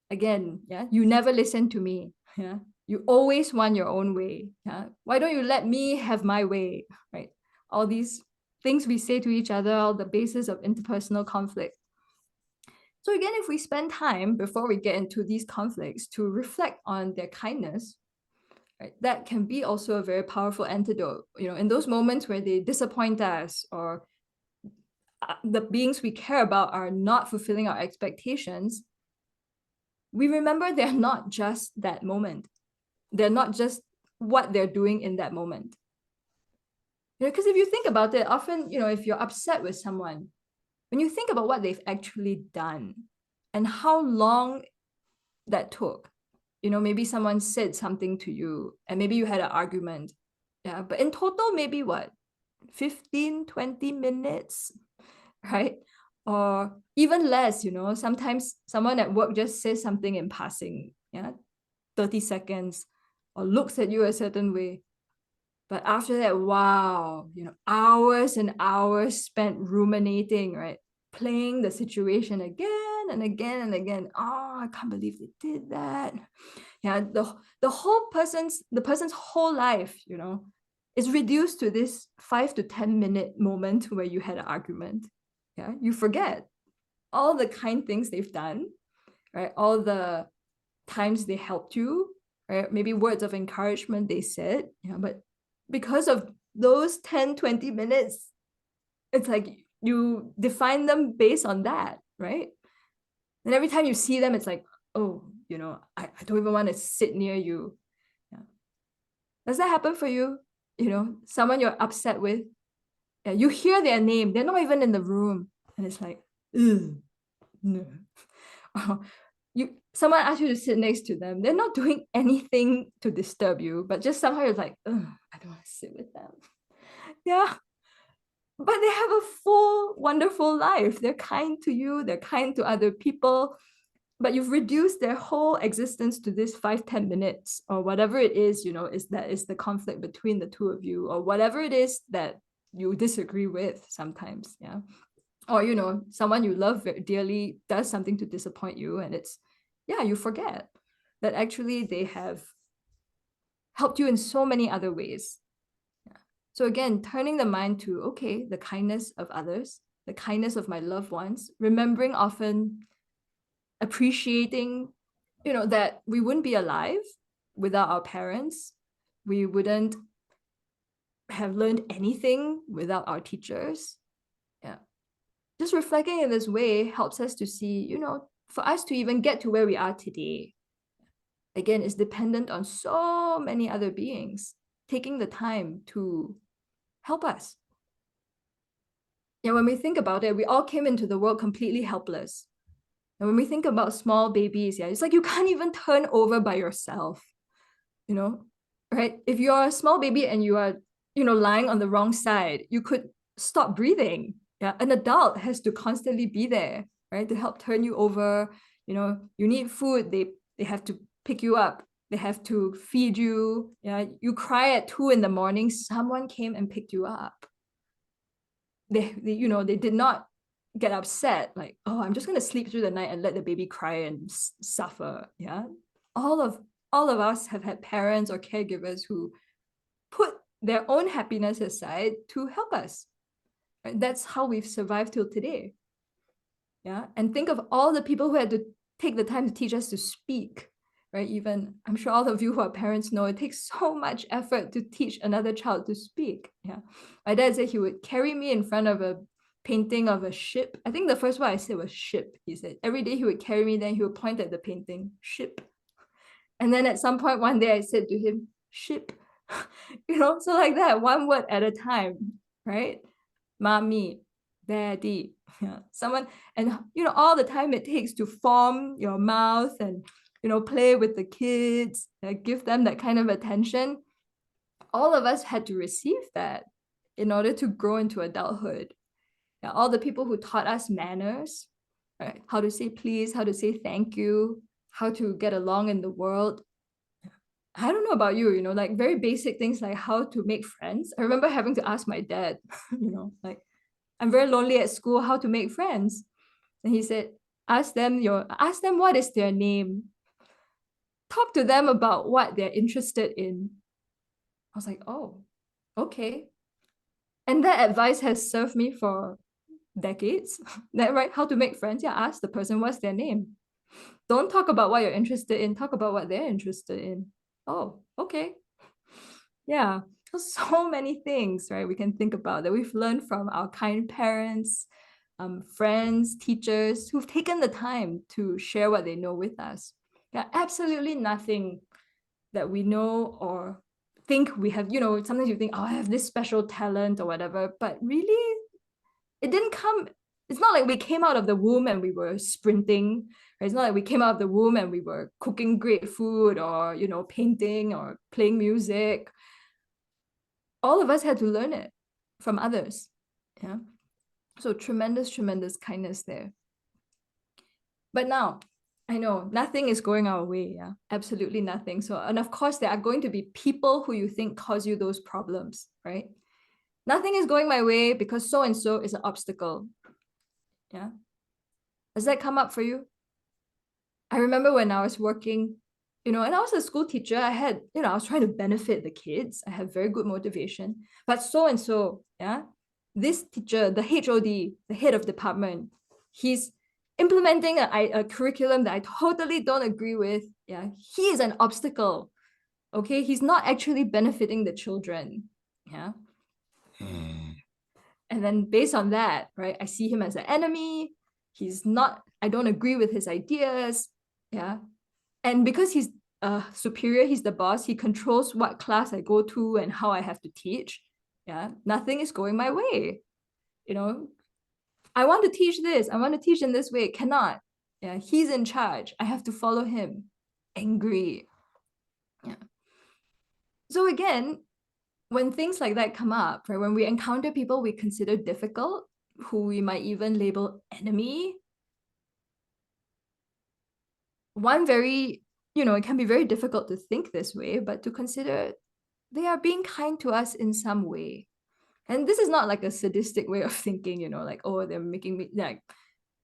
Again, yeah, you never listen to me. Yeah, you always want your own way. Yeah, why don't you let me have my way, right? All these things we say to each other are the basis of interpersonal conflict. So again, if we spend time before we get into these conflicts to reflect on their kindness, right, that can be also a very powerful antidote. You know, in those moments where they disappoint us or the beings we care about are not fulfilling our expectations, we remember they're not just that moment. They're not just what they're doing in that moment. You know, because if you think about it, often, you know, if you're upset with someone, when you think about what they've actually done and how long that took, you know, maybe someone said something to you and maybe you had an argument. Yeah, but in total, maybe what, 15, 20 minutes, right? Or even less, you know, sometimes someone at work just says something in passing, yeah, 30 seconds, or looks at you a certain way. But after that, wow, you know, hours and hours spent ruminating, right? Playing the situation again and again and again. Oh, I can't believe they did that. Yeah, the person's whole life, you know, is reduced to this 5 to 10 minute moment where you had an argument. Yeah, you forget all the kind things they've done, right? All the times they helped you, right? Maybe words of encouragement they said, yeah, but because of those 10, 20 minutes, it's like you define them based on that, right? And every time you see them, it's like, oh, you know, I don't even want to sit near you. Yeah. Does that happen for you? You know, someone you're upset with, yeah, you hear their name, they're not even in the room. And it's like, no. someone asks you to sit next to them, they're not doing anything to disturb you, but just somehow you're like, I don't want to sit with them. Yeah. But they have a full, wonderful life. They're kind to you, they're kind to other people, but you've reduced their whole existence to this 5-10 minutes or whatever it is, is the conflict between the two of you, or whatever it is that you disagree with sometimes. Yeah. Or, someone you love very dearly does something to disappoint you, and you forget that actually they have helped you in so many other ways. Yeah. So again, turning the mind to, okay, the kindness of others, the kindness of my loved ones, remembering often, appreciating, that we wouldn't be alive without our parents. We wouldn't have learned anything without our teachers. Yeah. Just reflecting in this way helps us to see, for us to even get to where we are today, again, is dependent on so many other beings taking the time to help us. Yeah, when we think about it, we all came into the world completely helpless. And when we think about small babies, it's like you can't even turn over by yourself, right? If you're a small baby and you are, lying on the wrong side, you could stop breathing. Yeah, an adult has to constantly be there, right, to help turn you over. You need food, they have to pick you up, they have to feed you. Yeah, you cry at 2 a.m, someone came and picked you up. They did not get upset like, oh, I'm just going to sleep through the night and let the baby cry and suffer. Yeah, all of us have had parents or caregivers who put their own happiness aside to help us. Right? That's how we've survived till today. Yeah, and think of all the people who had to take the time to teach us to speak. Right? Even I'm sure all of you who are parents know it takes so much effort to teach another child to speak. Yeah, my dad said he would carry me in front of a painting of a ship. I think the first word I said was ship. He said every day he would carry me, then he would point at the painting, ship. And then at some point one day I said to him, ship. So like that, one word at a time, right? Mommy, daddy, someone, and all the time it takes to form your mouth and play with the kids, give them that kind of attention. All of us had to receive that in order to grow into adulthood. All the people who taught us manners, right? How to say please, how to say thank you, how to get along in the world. I don't know about you, like very basic things like how to make friends. I remember having to ask my dad, like, I'm very lonely at school, how to make friends. And he said, ask them what is their name. Talk to them about what they're interested in. I was like, oh, okay. And that advice has served me for decades. That right? How to make friends? Yeah, ask the person what's their name. Don't talk about what you're interested in, talk about what they're interested in. Oh, okay. Yeah, so many things, right? We can think about that we've learned from our kind parents, friends, teachers who've taken the time to share what they know with us. Yeah, absolutely nothing that we know or think we have, sometimes you think, oh, I have this special talent or whatever, but really, it didn't come, it's not like we came out of the womb and we were sprinting, right? It's not like we came out of the womb and we were cooking great food or, painting or playing music. All of us had to learn it from others. Yeah. So tremendous, tremendous kindness there. But now, I know nothing is going our way. Yeah, absolutely nothing. So, and of course, there are going to be people who you think cause you those problems, right? Nothing is going my way because so-and-so is an obstacle. Yeah. Does that come up for you? I remember when I was working, and I was a school teacher, I had, I was trying to benefit the kids. I had very good motivation. But so-and-so, yeah, this teacher, the HOD, the head of department, he's implementing a curriculum that I totally don't agree with. Yeah, he is an obstacle. Okay, he's not actually benefiting the children. Yeah. And then based on that, right, I see him as an enemy. I don't agree with his ideas. Yeah. And because he's superior, he's the boss, he controls what class I go to and how I have to teach. Yeah. Nothing is going my way. I want to teach this, I want to teach in this way, cannot. Yeah, he's in charge. I have to follow him. Angry. Yeah. So again, when things like that come up, right, when we encounter people we consider difficult, who we might even label enemy, it can be very difficult to think this way, but to consider they are being kind to us in some way. And this is not like a sadistic way of thinking, like, oh, they're making me, like,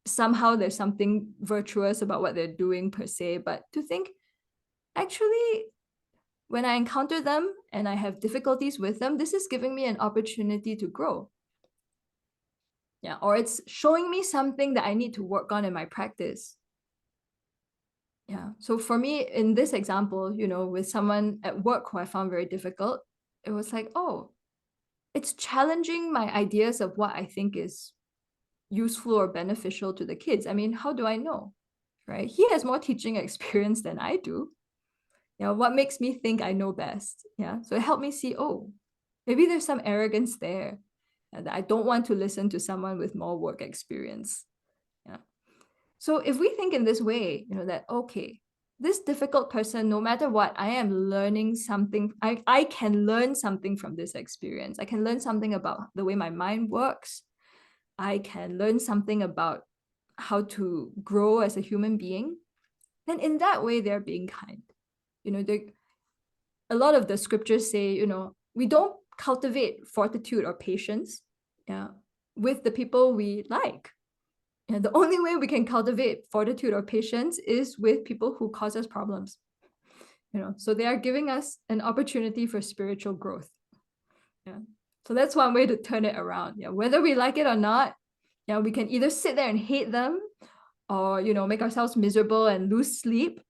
somehow there's something virtuous about what they're doing per se, but to think, actually, when I encounter them and I have difficulties with them, this is giving me an opportunity to grow. Yeah, or it's showing me something that I need to work on in my practice. Yeah, so for me, in this example, with someone at work who I found very difficult, it was like, oh, it's challenging my ideas of what I think is useful or beneficial to the kids. I mean, how do I know, right? He has more teaching experience than I do. What makes me think I know best? Yeah, so it helped me see, oh, maybe there's some arrogance there, that I don't want to listen to someone with more work experience. Yeah. So if we think in this way, that, okay, this difficult person, no matter what, I am learning something. I can learn something from this experience. I can learn something about the way my mind works. I can learn something about how to grow as a human being. Then in that way, they're being kind. A lot of the scriptures say, we don't cultivate fortitude or patience, with the people we like. And the only way we can cultivate fortitude or patience is with people who cause us problems. So they are giving us an opportunity for spiritual growth. Yeah. So that's one way to turn it around. Yeah. Whether we like it or not, we can either sit there and hate them, or make ourselves miserable and lose sleep,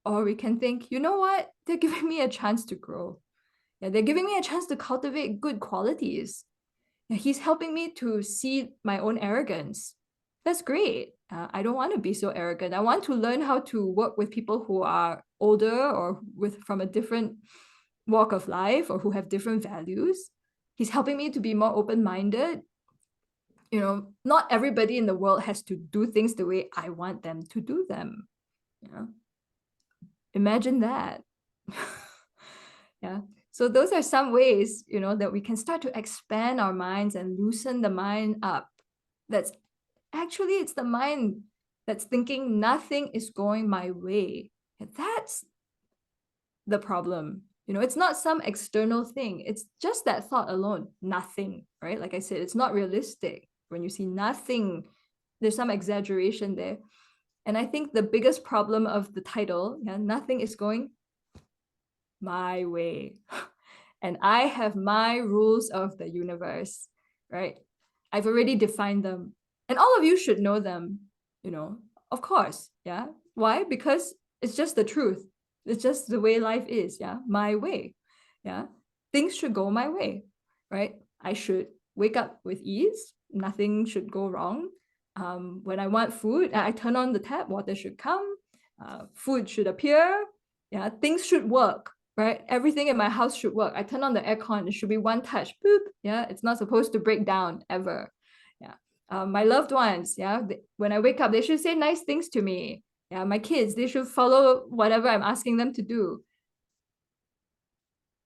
or we can think, you know what? They're giving me a chance to grow. Yeah, they're giving me a chance to cultivate good qualities. Yeah, he's helping me to see my own arrogance. That's great. I don't want to be so arrogant. I want to learn how to work with people who are older or from a different walk of life, or who have different values. He's helping me to be more open-minded. Not everybody in the world has to do things the way I want them to do them. Yeah. Imagine that. Yeah. So those are some ways, that we can start to expand our minds and loosen the mind up. It's the mind that's thinking nothing is going my way. And that's the problem. It's not some external thing. It's just that thought alone, nothing, right? Like I said, it's not realistic. When you see nothing, there's some exaggeration there. And I think the biggest problem of the title, nothing is going my way. And I have my rules of the universe, right? I've already defined them. And all of you should know them, of course. Yeah. Why? Because it's just the truth. It's just the way life is. Yeah. My way. Yeah. Things should go my way, right? I should wake up with ease. Nothing should go wrong. When I want food, I turn on the tap, water should come, food should appear. Yeah. Things should work. Right? Everything in my house should work. I turn on the aircon, it should be one touch, boop. Yeah, it's not supposed to break down ever. Yeah. My loved ones, when I wake up, they should say nice things to me. Yeah, my kids, they should follow whatever I'm asking them to do.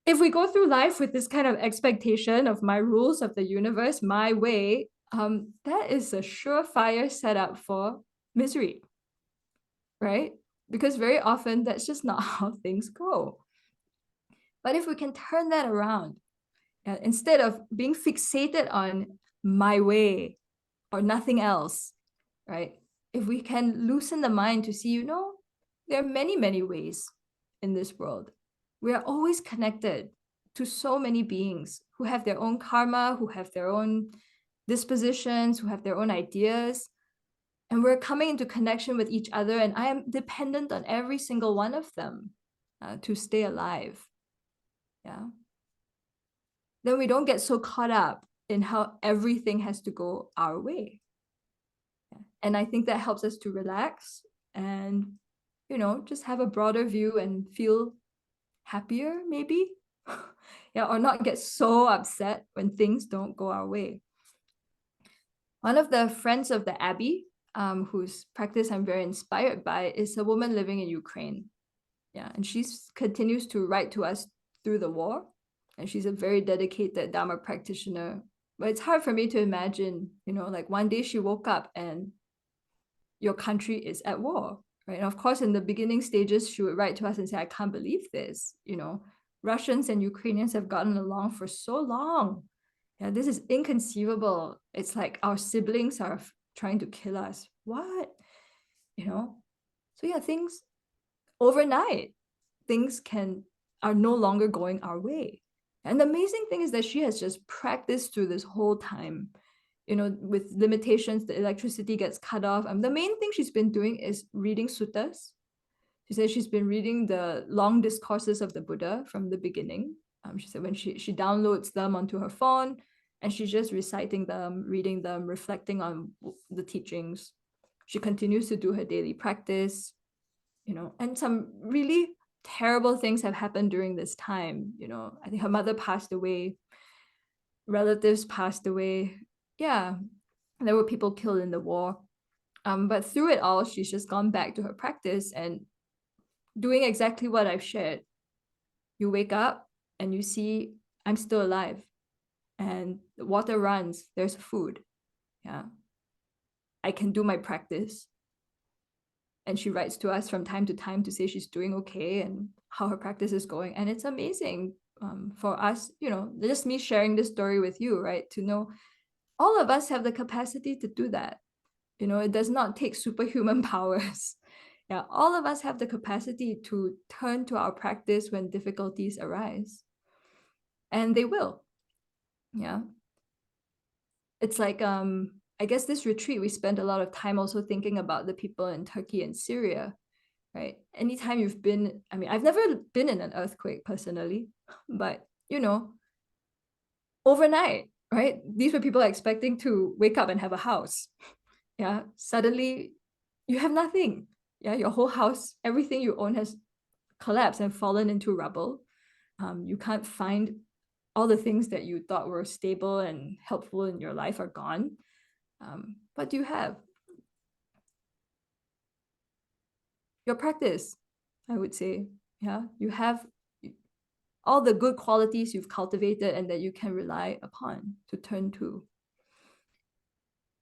If we go through life with this kind of expectation of my rules of the universe, my way, that is a surefire setup for misery, right? Because very often that's just not how things go. But if we can turn that around, instead of being fixated on my way or nothing else, right? If we can loosen the mind to see, there are many, many ways in this world. We are always connected to so many beings who have their own karma, who have their own dispositions, who have their own ideas. And we're coming into connection with each other, and I am dependent on every single one of them to stay alive. Yeah. Then we don't get so caught up in how everything has to go our way. Yeah. And I think that helps us to relax and, just have a broader view and feel happier, maybe. Yeah, or not get so upset when things don't go our way. One of the friends of the Abbey, whose practice I'm very inspired by, is a woman living in Ukraine. Yeah, and she continues to write to us through the war, and she's a very dedicated Dhamma practitioner. But it's hard for me to imagine, like one day she woke up and your country is at war, right? And of course, in the beginning stages, she would write to us and say, I can't believe this, Russians and Ukrainians have gotten along for so long. Yeah, this is inconceivable. It's like our siblings are trying to kill us. What? So yeah, things overnight, things are no longer going our way. And the amazing thing is that she has just practiced through this whole time, with limitations, the electricity gets cut off. The main thing she's been doing is reading suttas. She said she's been reading the long discourses of the Buddha from the beginning. She said when she downloads them onto her phone, and she's just reciting them, reading them, reflecting on the teachings. She continues to do her daily practice, and some really terrible things have happened during this time. I think her mother passed away, relatives passed away. Yeah, there were people killed in the war. But through it all, she's just gone back to her practice and doing exactly what I've shared. You wake up and you see, I'm still alive, and the water runs, there's food. Yeah, I can do my practice. And she writes to us from time to time to say she's doing okay and how her practice is going. And it's amazing for us, just me sharing this story with you, right? To know all of us have the capacity to do that. It does not take superhuman powers. Yeah, all of us have the capacity to turn to our practice when difficulties arise. And they will. Yeah. It's like, I guess this retreat, we spent a lot of time also thinking about the people in Turkey and Syria, right? Anytime you've been, I've never been in an earthquake personally, but, overnight, right? These were people expecting to wake up and have a house. Yeah, suddenly you have nothing. Yeah, your whole house, everything you own has collapsed and fallen into rubble. You can't find all the things that you thought were stable and helpful in your life are gone. What do you have? Your practice, I would say. Yeah, you have all the good qualities you've cultivated and that you can rely upon to turn to.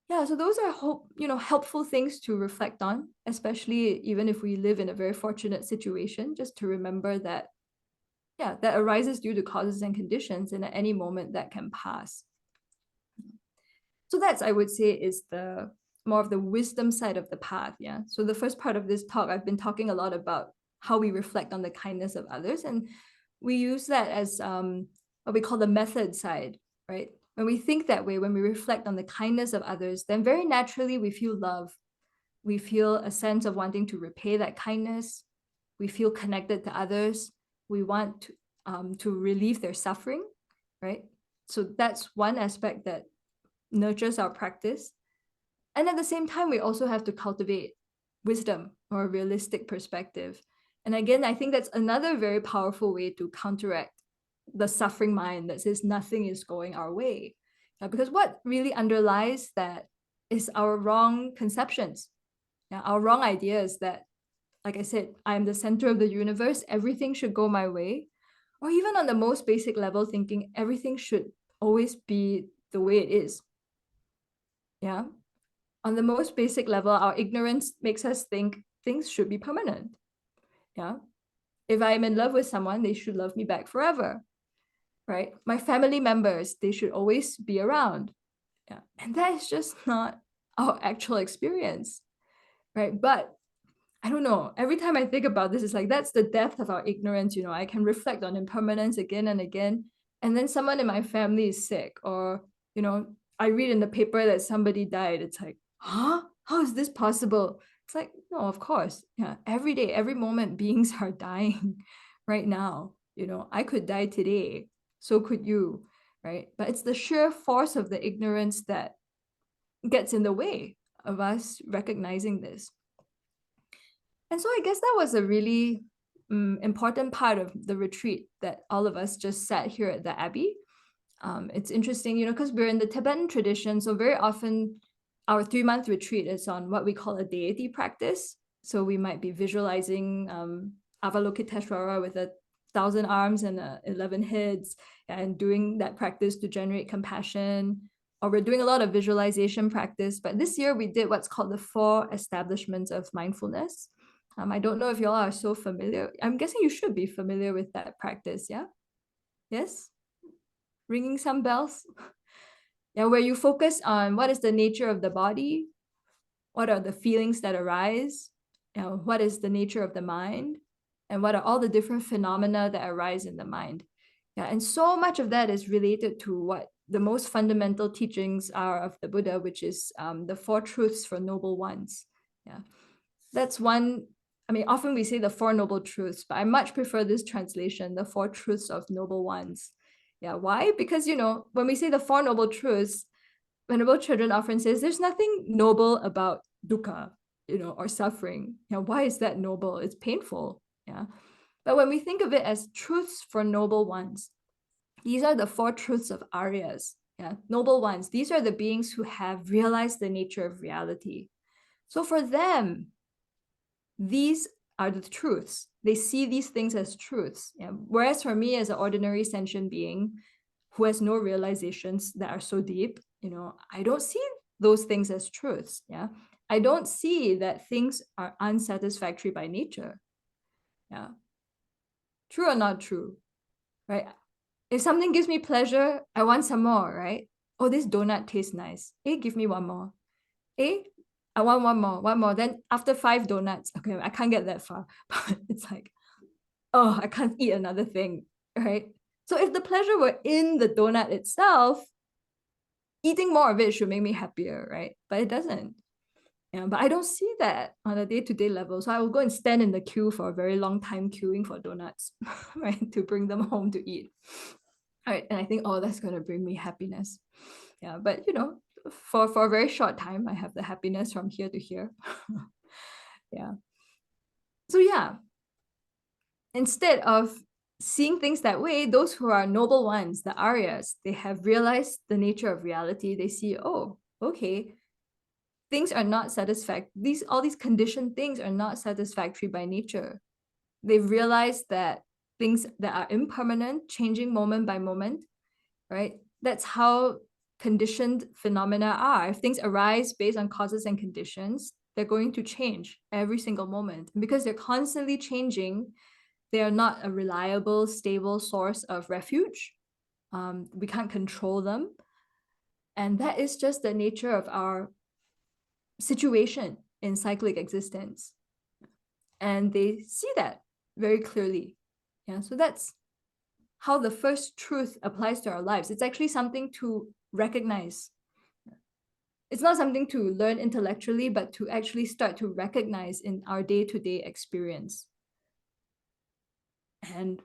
Yeah, so those are helpful things to reflect on, especially even if we live in a very fortunate situation, just to remember that, yeah, that arises due to causes and conditions, and at any moment that can pass. So that's, I would say, is the more of the wisdom side of the path. Yeah. So the first part of this talk, I've been talking a lot about how we reflect on the kindness of others, and we use that as what we call the method side, right? When we think that way, when we reflect on the kindness of others, then very naturally we feel love. We feel a sense of wanting to repay that kindness. We feel connected to others. We want to relieve their suffering, right? So that's one aspect that nurtures our practice. And at the same time, we also have to cultivate wisdom or a realistic perspective. And again, I think that's another very powerful way to counteract the suffering mind that says nothing is going our way. Because what really underlies that is our wrong conceptions. Our wrong ideas that, like I said, I'm the center of the universe, everything should go my way. Or even on the most basic level, thinking everything should always be the way it is. Yeah. On the most basic level, our ignorance makes us think things should be permanent. Yeah. If I'm in love with someone, they should love me back forever. Right? My family members, they should always be around. Yeah. And that is just not our actual experience. Right? But I don't know. Every time I think about this, it's like that's the depth of our ignorance. I can reflect on impermanence again and again. And then someone in my family is sick, or, I read in the paper that somebody died. It's like, huh? How is this possible? It's like, no, of course. Yeah. Every day, every moment, beings are dying right now. I could die today. So could you, right? But it's the sheer force of the ignorance that gets in the way of us recognizing this. And so I guess that was a really important part of the retreat that all of us just sat here at the Abbey. It's interesting, because we're in the Tibetan tradition, so very often our 3-month retreat is on what we call a deity practice. So we might be visualizing Avalokiteshvara with 1,000 arms and 11 heads, and doing that practice to generate compassion. Or we're doing a lot of visualization practice. But this year we did what's called the 4 establishments of mindfulness. I don't know if y'all are so familiar. I'm guessing you should be familiar with that practice, yeah? Yes? Ringing some bells? Yeah, where you focus on what is the nature of the body, what are the feelings that arise, what is the nature of the mind, and what are all the different phenomena that arise in the mind. Yeah, and so much of that is related to what the most fundamental teachings are of the Buddha, which is the 4 truths for noble ones. Yeah, that's one. I mean, often we say the 4 noble truths, but I much prefer this translation, the 4 truths of noble ones. Yeah, why? Because, when we say the 4 noble truths, Venerable Children often says there's nothing noble about dukkha, or suffering. Why is that noble? It's painful. Yeah. But when we think of it as truths for noble ones, these are the 4 truths of Aryas. Yeah, noble ones. These are the beings who have realized the nature of reality. So for them, these are the truths. They see these things as truths. Yeah. Whereas for me, as an ordinary sentient being who has no realizations that are so deep, I don't see those things as truths. Yeah, I don't see that things are unsatisfactory by nature. Yeah, true or not true, right? If something gives me pleasure, I want some more, right? Oh, this donut tastes nice. Hey, give me one more. Hey, I want one more. Then after 5 donuts, okay, I can't get that far, but it's like, oh, I can't eat another thing, right? So if the pleasure were in the donut itself, eating more of it should make me happier, right? But it doesn't. Yeah, but I don't see that on a day-to-day level. So I will go and stand in the queue for a very long time queuing for donuts, right? To bring them home to eat. All right. And I think, oh, that's going to bring me happiness. Yeah. But, for a very short time, I have the happiness from here to here. Yeah. So yeah, instead of seeing things that way, those who are noble ones, the Aryas, they have realized the nature of reality. They see, oh, okay, things are not satisfactory. All these conditioned things are not satisfactory by nature. They've realized that things that are impermanent, changing moment by moment, right? That's how conditioned phenomena are. If things arise based on causes and conditions, they're going to change every single moment. And because they're constantly changing, they are not a reliable, stable source of refuge. We can't control them. And that is just the nature of our situation in cyclic existence. And they see that very clearly. Yeah, so that's how the first truth applies to our lives. It's actually something to recognize. It's not something to learn intellectually, but to actually start to recognize in our day-to-day experience. And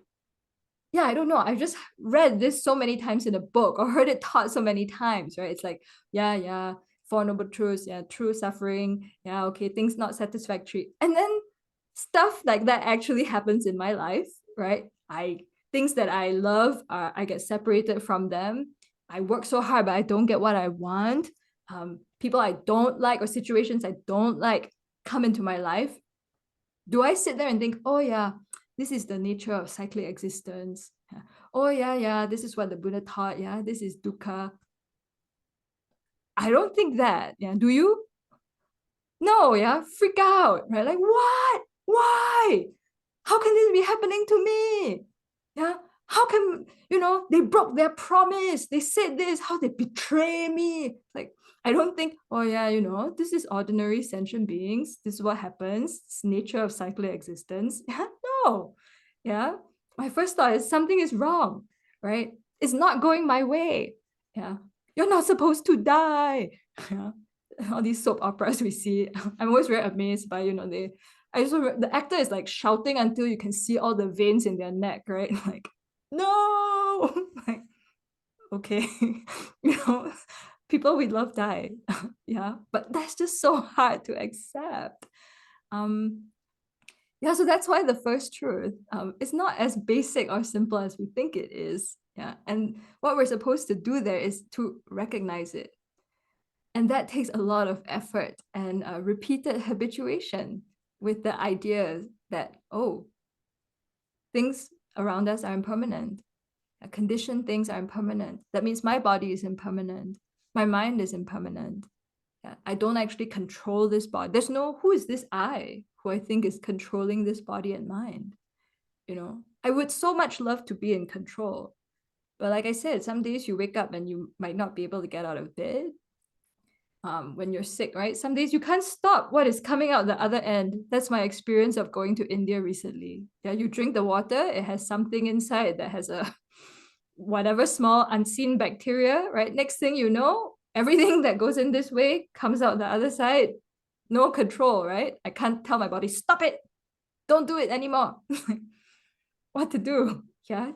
yeah, I don't know. I've just read this so many times in a book or heard it taught so many times, right? It's like, yeah, 4 noble truths, yeah, true suffering, yeah, okay, things not satisfactory. And then stuff like that actually happens in my life, right? Things that I love, I get separated from them. I work so hard, but I don't get what I want. People I don't like or situations I don't like come into my life. Do I sit there and think, oh yeah, this is the nature of cyclic existence. Yeah. Oh yeah, this is what the Buddha taught. Yeah, this is dukkha. I don't think that. Yeah, do you? No, yeah, freak out, right? Like, what? Why? How can this be happening to me? Yeah, how can, they broke their promise. They said this, how they betray me. Like, I don't think, oh yeah, this is ordinary sentient beings. This is what happens. It's nature of cyclic existence. Yeah, no. Yeah, my first thought is something is wrong, right? It's not going my way. Yeah, you're not supposed to die. Yeah, all these soap operas we see. I'm always very amazed by, the actor is like shouting until you can see all the veins in their neck, right? Like, no, like, okay, people we love die. Yeah, but that's just so hard to accept. Yeah, so that's why the first truth is not as basic or simple as we think it is. Yeah, and what we're supposed to do there is to recognize it. And that takes a lot of effort and repeated habituation with the idea that, oh, things around us are impermanent. Conditioned things are impermanent. That means my body is impermanent. My mind is impermanent. Yeah, I don't actually control this body. There's no, who is this I who I think is controlling this body and mind? You know, I would so much love to be in control. But like I said, some days you wake up and you might not be able to get out of bed. When you're sick, right? Some days you can't stop what is coming out the other end. That's my experience of going to India recently. Yeah, you drink the water, it has something inside that has a whatever small unseen bacteria, right? Next thing you know, everything that goes in this way comes out the other side. No control, right? I can't tell my body, stop it, don't do it anymore. What to do? Yeah.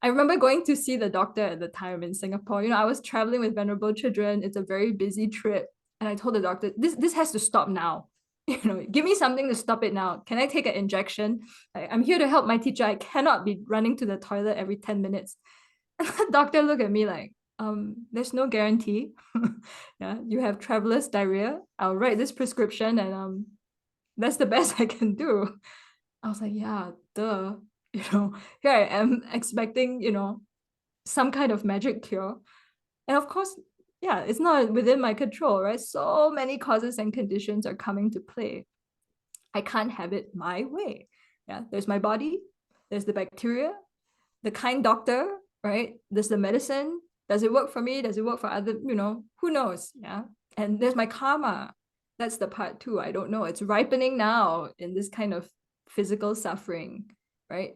I remember going to see the doctor at the time in Singapore. You know, I was traveling with vulnerable children. It's a very busy trip. And I told the doctor, this has to stop now. You know, give me something to stop it now. Can I take an injection? I'm here to help my teacher. I cannot be running to the toilet every 10 minutes. And the doctor looked at me like, there's no guarantee. Yeah, you have traveler's diarrhea. I'll write this prescription and that's the best I can do. I was like, yeah, duh. You know, here I am expecting, you know, some kind of magic cure. And of course, yeah, it's not within my control, right? So many causes and conditions are coming to play. I can't have it my way. Yeah, there's my body, there's the bacteria, the kind doctor, right? There's the medicine. Does it work for me? Does it work for other, you know, who knows? Yeah. And there's my karma. That's the part too. I don't know. It's ripening now in this kind of physical suffering, right?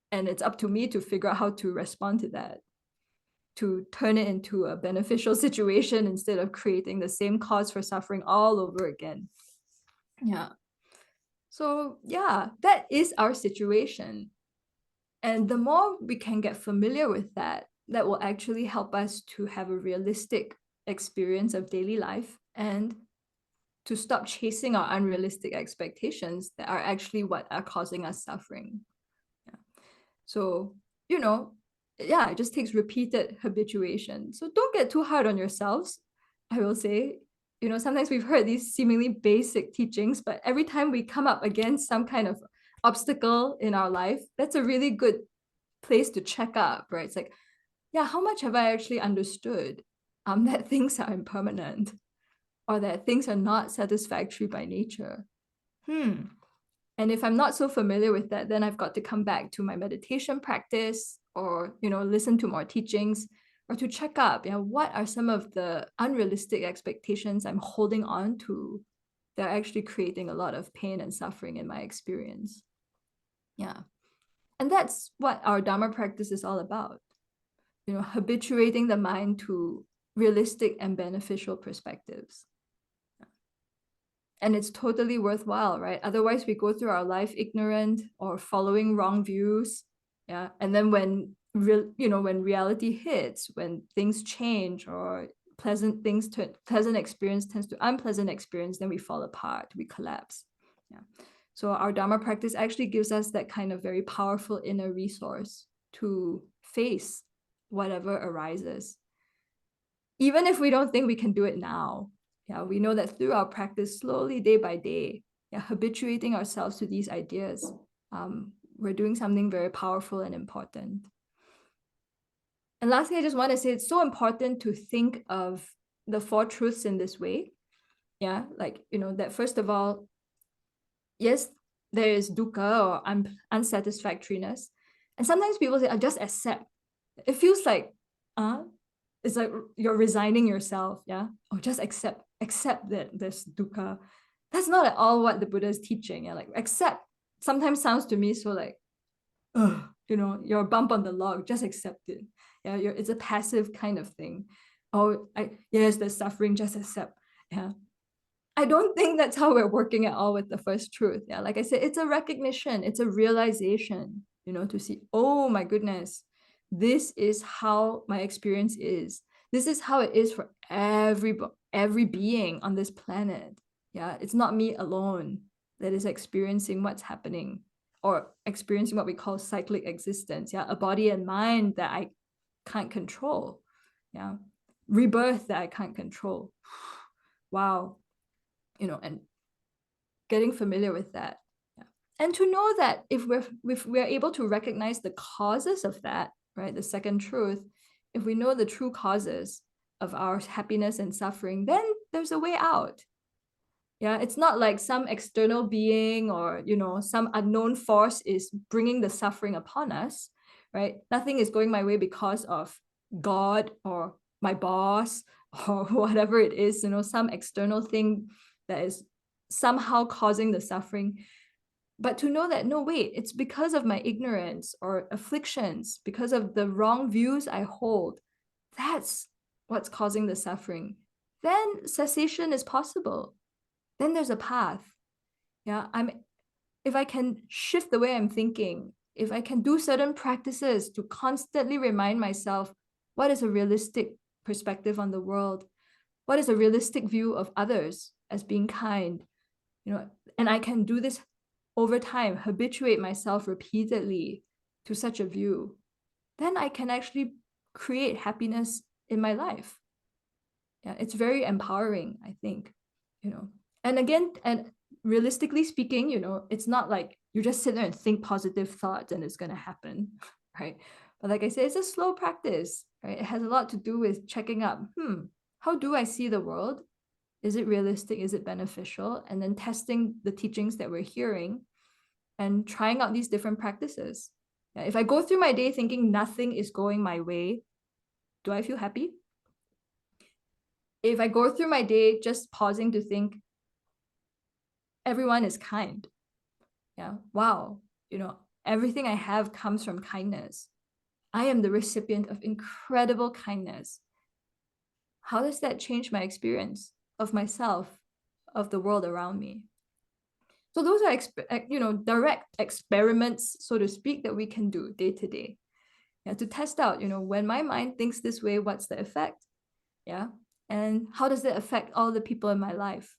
And it's up to me to figure out how to respond to that, to turn it into a beneficial situation instead of creating the same cause for suffering all over again. Yeah. So yeah, that is our situation. And the more we can get familiar with that, that will actually help us to have a realistic experience of daily life and to stop chasing our unrealistic expectations that are actually what are causing us suffering. Yeah. So, you know, yeah, it just takes repeated habituation. So don't get too hard on yourselves, I will say. You know, sometimes we've heard these seemingly basic teachings, but every time we come up against some kind of obstacle in our life, that's a really good place to check up, right? It's like, yeah, how much have I actually understood that things are impermanent or that things are not satisfactory by nature? And if I'm not so familiar with that, then I've got to come back to my meditation practice or, you know, listen to more teachings or to check up, you know, what are some of the unrealistic expectations I'm holding on to that are actually creating a lot of pain and suffering in my experience. Yeah. And that's what our Dhamma practice is all about. You know, habituating the mind to realistic and beneficial perspectives. And it's totally worthwhile, right? Otherwise, we go through our life ignorant or following wrong views. Yeah. And then when when reality hits, when things change or pleasant experience turns to unpleasant experience, then we fall apart, we collapse. Yeah. So our Dhamma practice actually gives us that kind of very powerful inner resource to face whatever arises. Even if we don't think we can do it now, yeah, we know that through our practice, slowly, day by day, yeah, habituating ourselves to these ideas, we're doing something very powerful and important. And lastly, I just want to say it's so important to think of the four truths in this way. Yeah, like, you know, that first of all, yes, there is dukkha or unsatisfactoriness. And sometimes people say, I just accept. It feels like, it's like you're resigning yourself, yeah? Or just accept that there's dukkha. That's not at all what the Buddha is teaching. Yeah, like accept sometimes sounds to me so like, you know, you're a bump on the log, just accept it. Yeah, it's a passive kind of thing. Oh, yes, there's suffering, just accept. Yeah. I don't think that's how we're working at all with the first truth. Yeah, like I said, it's a recognition, it's a realization, you know, to see, oh my goodness, this is how my experience is. This is how it is for every being on this planet. Yeah, it's not me alone that is experiencing what's happening or experiencing what we call cyclic existence. Yeah, a body and mind that I can't control. Yeah, rebirth that I can't control. Wow. And getting familiar with that. Yeah. And to know that if we're able to recognize the causes of that, right? The second truth, if we know the true causes of our happiness and suffering, then there's a way out. Yeah, it's not like some external being or, some unknown force is bringing the suffering upon us, right? Nothing is going my way because of God or my boss or whatever it is, some external thing that is somehow causing the suffering. But to know that, no, wait, it's because of my ignorance or afflictions, because of the wrong views I hold. That's what's causing the suffering. Then cessation is possible. Then there's a path. Yeah, if I can shift the way I'm thinking, if I can do certain practices to constantly remind myself what is a realistic perspective on the world, what is a realistic view of others as being kind, and I can do this over time, habituate myself repeatedly to such a view, then I can actually create happiness in my life. Yeah, it's very empowering, I think, And again, and realistically speaking, it's not like you just sit there and think positive thoughts and it's going to happen, right? But like I said, it's a slow practice, right? It has a lot to do with checking up, how do I see the world? Is it realistic? Is it beneficial? And then testing the teachings that we're hearing and trying out these different practices. Yeah, if I go through my day thinking nothing is going my way, do I feel happy? If I go through my day just pausing to think, everyone is kind. Yeah, wow, everything I have comes from kindness. I am the recipient of incredible kindness. How does that change my experience of myself, of the world around me? So those are, direct experiments, so to speak, that we can do day to day. Yeah, to test out, when my mind thinks this way, what's the effect? Yeah, and how does it affect all the people in my life?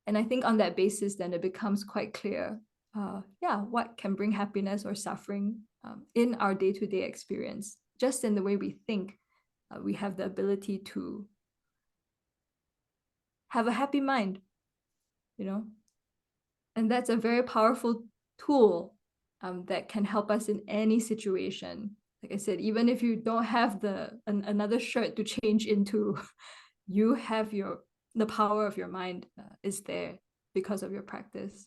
And I think on that basis, then it becomes quite clear, what can bring happiness or suffering in our day-to-day experience. Just in the way we think, we have the ability to have a happy mind, and that's a very powerful tool that can help us in any situation. Like I said, even if you don't have another shirt to change into, you have the power of your mind is there because of your practice.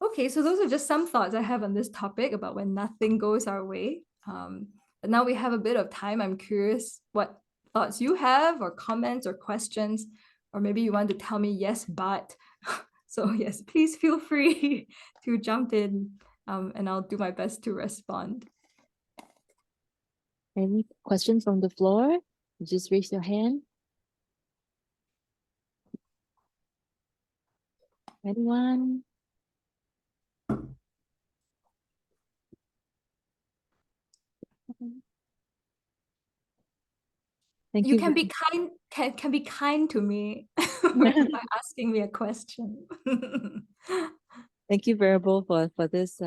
Okay, so those are just some thoughts I have on this topic about when nothing goes our way. But now we have a bit of time. I'm curious what thoughts you have or comments or questions, or maybe you want to tell me yes, but. So yes, please feel free to jump in and I'll do my best to respond. Any questions from the floor? Just raise your hand. Anyone? Thank you. You can be kind, can be kind to me by asking me a question. Thank you, Venerable, for this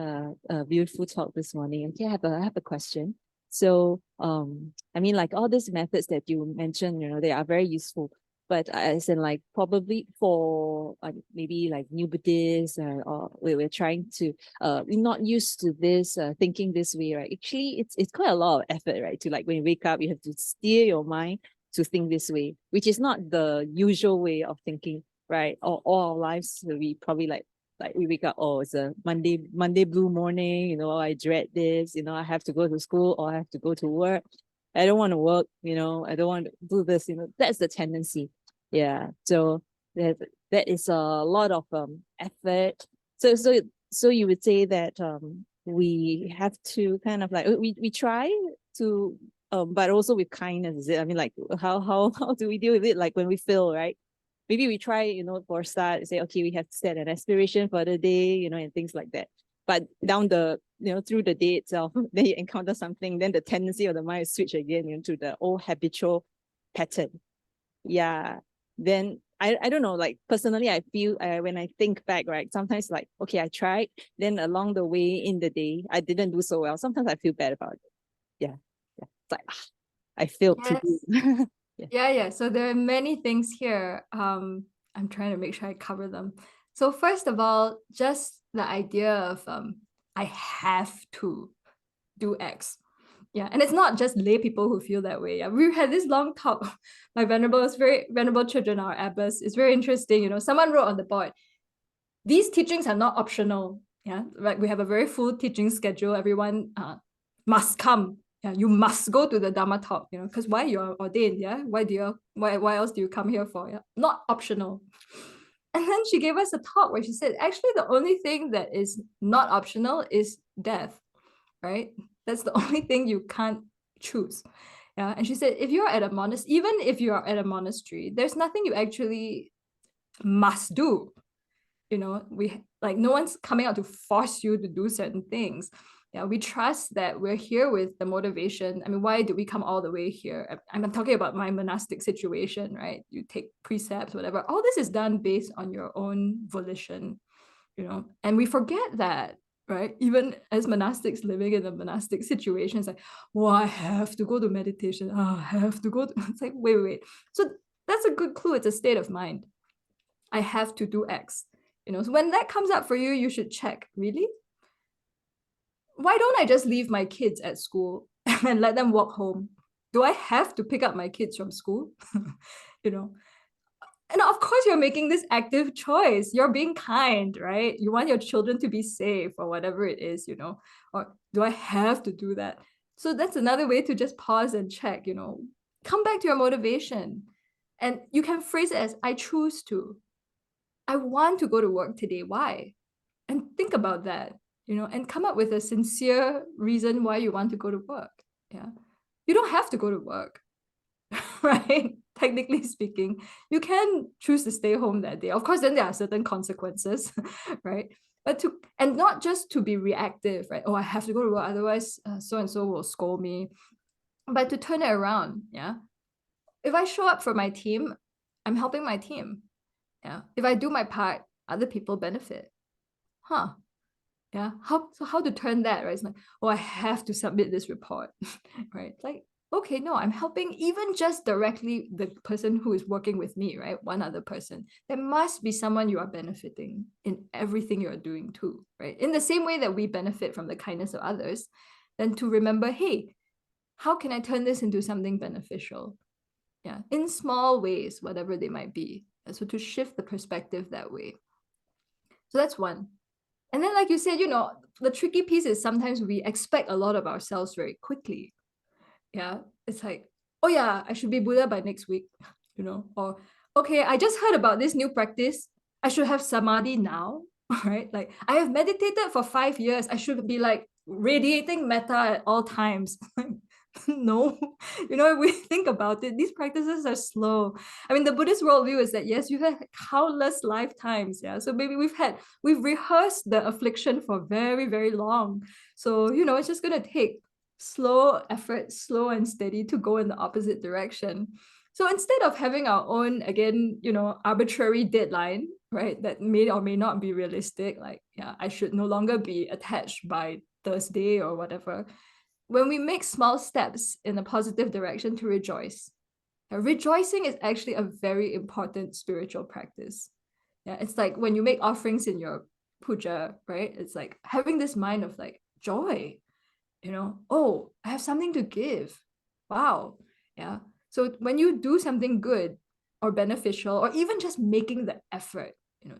beautiful talk this morning. Okay, I have a question. So, I mean, like all these methods that you mentioned, they are very useful. But as in, like, probably for maybe like new Buddhists, or we're trying to we're not used to this thinking this way, right? Actually, it's quite a lot of effort, right? To, like, when you wake up, you have to steer your mind to think this way, which is not the usual way of thinking, right? All our lives, we probably like we wake up, oh, it's a Monday blue morning, I dread this, I have to go to school or I have to go to work. I don't want to work, I don't want to do this, that's the tendency. Yeah. So that is a lot of effort. So you would say that we have to kind of like we try to but also with kindness, is it? I mean, like how do we deal with it? Like when we fail, right? Maybe we try, for a start, say, okay, we have to set an aspiration for the day, and things like that. But down through the day itself, then you encounter something, then the tendency of the mind is switch again into the old habitual pattern. Yeah. Then I don't know, like personally, I feel when I think back, right, sometimes like, okay, I tried, then along the way in the day, I didn't do so well. Sometimes I feel bad about it. Yeah. It's like, I failed to do. Yeah. So there are many things here. I'm trying to make sure I cover them. So first of all, just the idea of I have to do X. Yeah, and it's not just lay people who feel that way. Yeah, we had this long talk. My venerable children, our abbess. It's very interesting. You know, someone wrote on the board, these teachings are not optional. Yeah, like we have a very full teaching schedule. Everyone must come. Yeah, you must go to the Dhamma talk. You know, because why you're ordained? Yeah, why else do you come here for? Yeah, not optional. And then she gave us a talk where she said, actually, the only thing that is not optional is death, right? That's the only thing you can't choose. Yeah. And she said, if you're at a monastery, even if you are at a monastery, there's nothing you actually must do. You know, no one's coming out to force you to do certain things. Yeah, we trust that we're here with the motivation. I mean, why do we come all the way here? I'm talking about my monastic situation, right? You take precepts, whatever. All this is done based on your own volition, you know, and we forget that, right? Even as monastics living in a monastic situation, it's like, well, I have to go to meditation. Oh, I have to go to, it's like, wait. So that's a good clue. It's a state of mind. I have to do X. You know, so when that comes up for you, you should check, really? Why don't I just leave my kids at school and let them walk home? Do I have to pick up my kids from school? You know, and of course you're making this active choice. You're being kind, right? You want your children to be safe or whatever it is, you know, or do I have to do that? So that's another way to just pause and check, you know, come back to your motivation. And you can phrase it as, I choose to. I want to go to work today. Why? And think about that, you know, and come up with a sincere reason why you want to go to work. Yeah. You don't have to go to work, right? Technically speaking, you can choose to stay home that day. Of course, then there are certain consequences, right? But and not just to be reactive, right? Oh, I have to go to work, otherwise so-and-so will scold me. But to turn it around, yeah. If I show up for my team, I'm helping my team. Yeah. If I do my part, other people benefit. Huh. Yeah. How to turn that, right? It's like, oh, I have to submit this report, right? Like, okay, no, I'm helping even just directly the person who is working with me, right? One other person. There must be someone you are benefiting in everything you're doing too, right? In the same way that we benefit from the kindness of others, then to remember, hey, how can I turn this into something beneficial? Yeah, in small ways, whatever they might be. So to shift the perspective that way. So that's one. And then, like you said, you know, the tricky piece is sometimes we expect a lot of ourselves very quickly. Yeah, it's like, oh yeah, I should be Buddha by next week, you know, or okay, I just heard about this new practice. I should have samadhi now, right? Like I have meditated for 5 years. I should be like radiating metta at all times. No, you know, if we think about it, these practices are slow. I mean, the Buddhist worldview is that yes, you've had countless lifetimes. Yeah. So maybe we've rehearsed the affliction for very, very long. So, you know, it's just gonna take slow effort, slow and steady to go in the opposite direction. So instead of having our own, again, you know, arbitrary deadline, right, that may or may not be realistic, like, yeah, I should no longer be attached by Thursday or whatever. When we make small steps in a positive direction to rejoice, rejoicing is actually a very important spiritual practice. Yeah, it's like when you make offerings in your puja, right? It's like having this mind of like joy, you know, oh, I have something to give. Wow. Yeah. So when you do something good or beneficial, or even just making the effort, you know,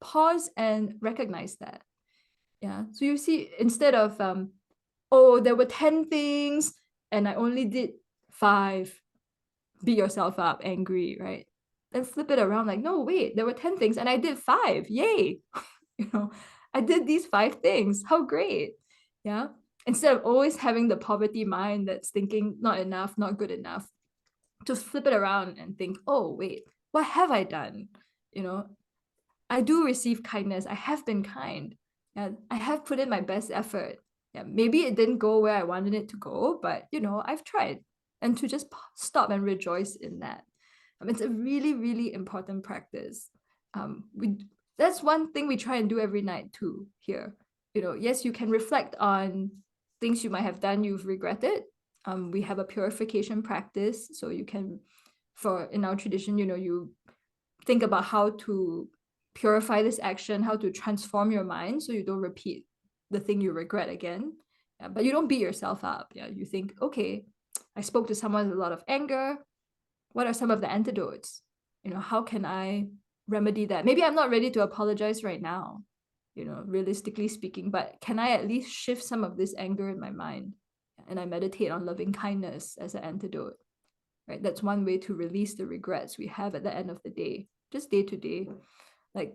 pause and recognize that. Yeah. So you see, instead of oh, there were 10 things and I only did 5, beat yourself up, angry, right? Then flip it around like, no, wait, there were 10 things and I did 5. Yay. You know, I did these 5 things. How great. Yeah. Instead of always having the poverty mind that's thinking not enough, not good enough, just flip it around and think, oh, wait, what have I done? You know, I do receive kindness. I have been kind. Yeah, I have put in my best effort. Yeah, maybe it didn't go where I wanted it to go, but you know, I've tried. And to just stop and rejoice in that. It's a really, really important practice. That's one thing we try and do every night too here. You know, yes, you can reflect on things you might have done you've regretted. We have a purification practice. So you can, in our tradition, you think about how to purify this action, how to transform your mind so you don't repeat the thing you regret again. Yeah, but you don't beat yourself up. Yeah, you think, okay, I spoke to someone with a lot of anger. What are some of the antidotes? How can I remedy that? Maybe I'm not ready to apologize right now, realistically speaking, but can I at least shift some of this anger in my mind? And I meditate on loving kindness as an antidote, right? That's one way to release the regrets we have at the end of the day, just day to day, like,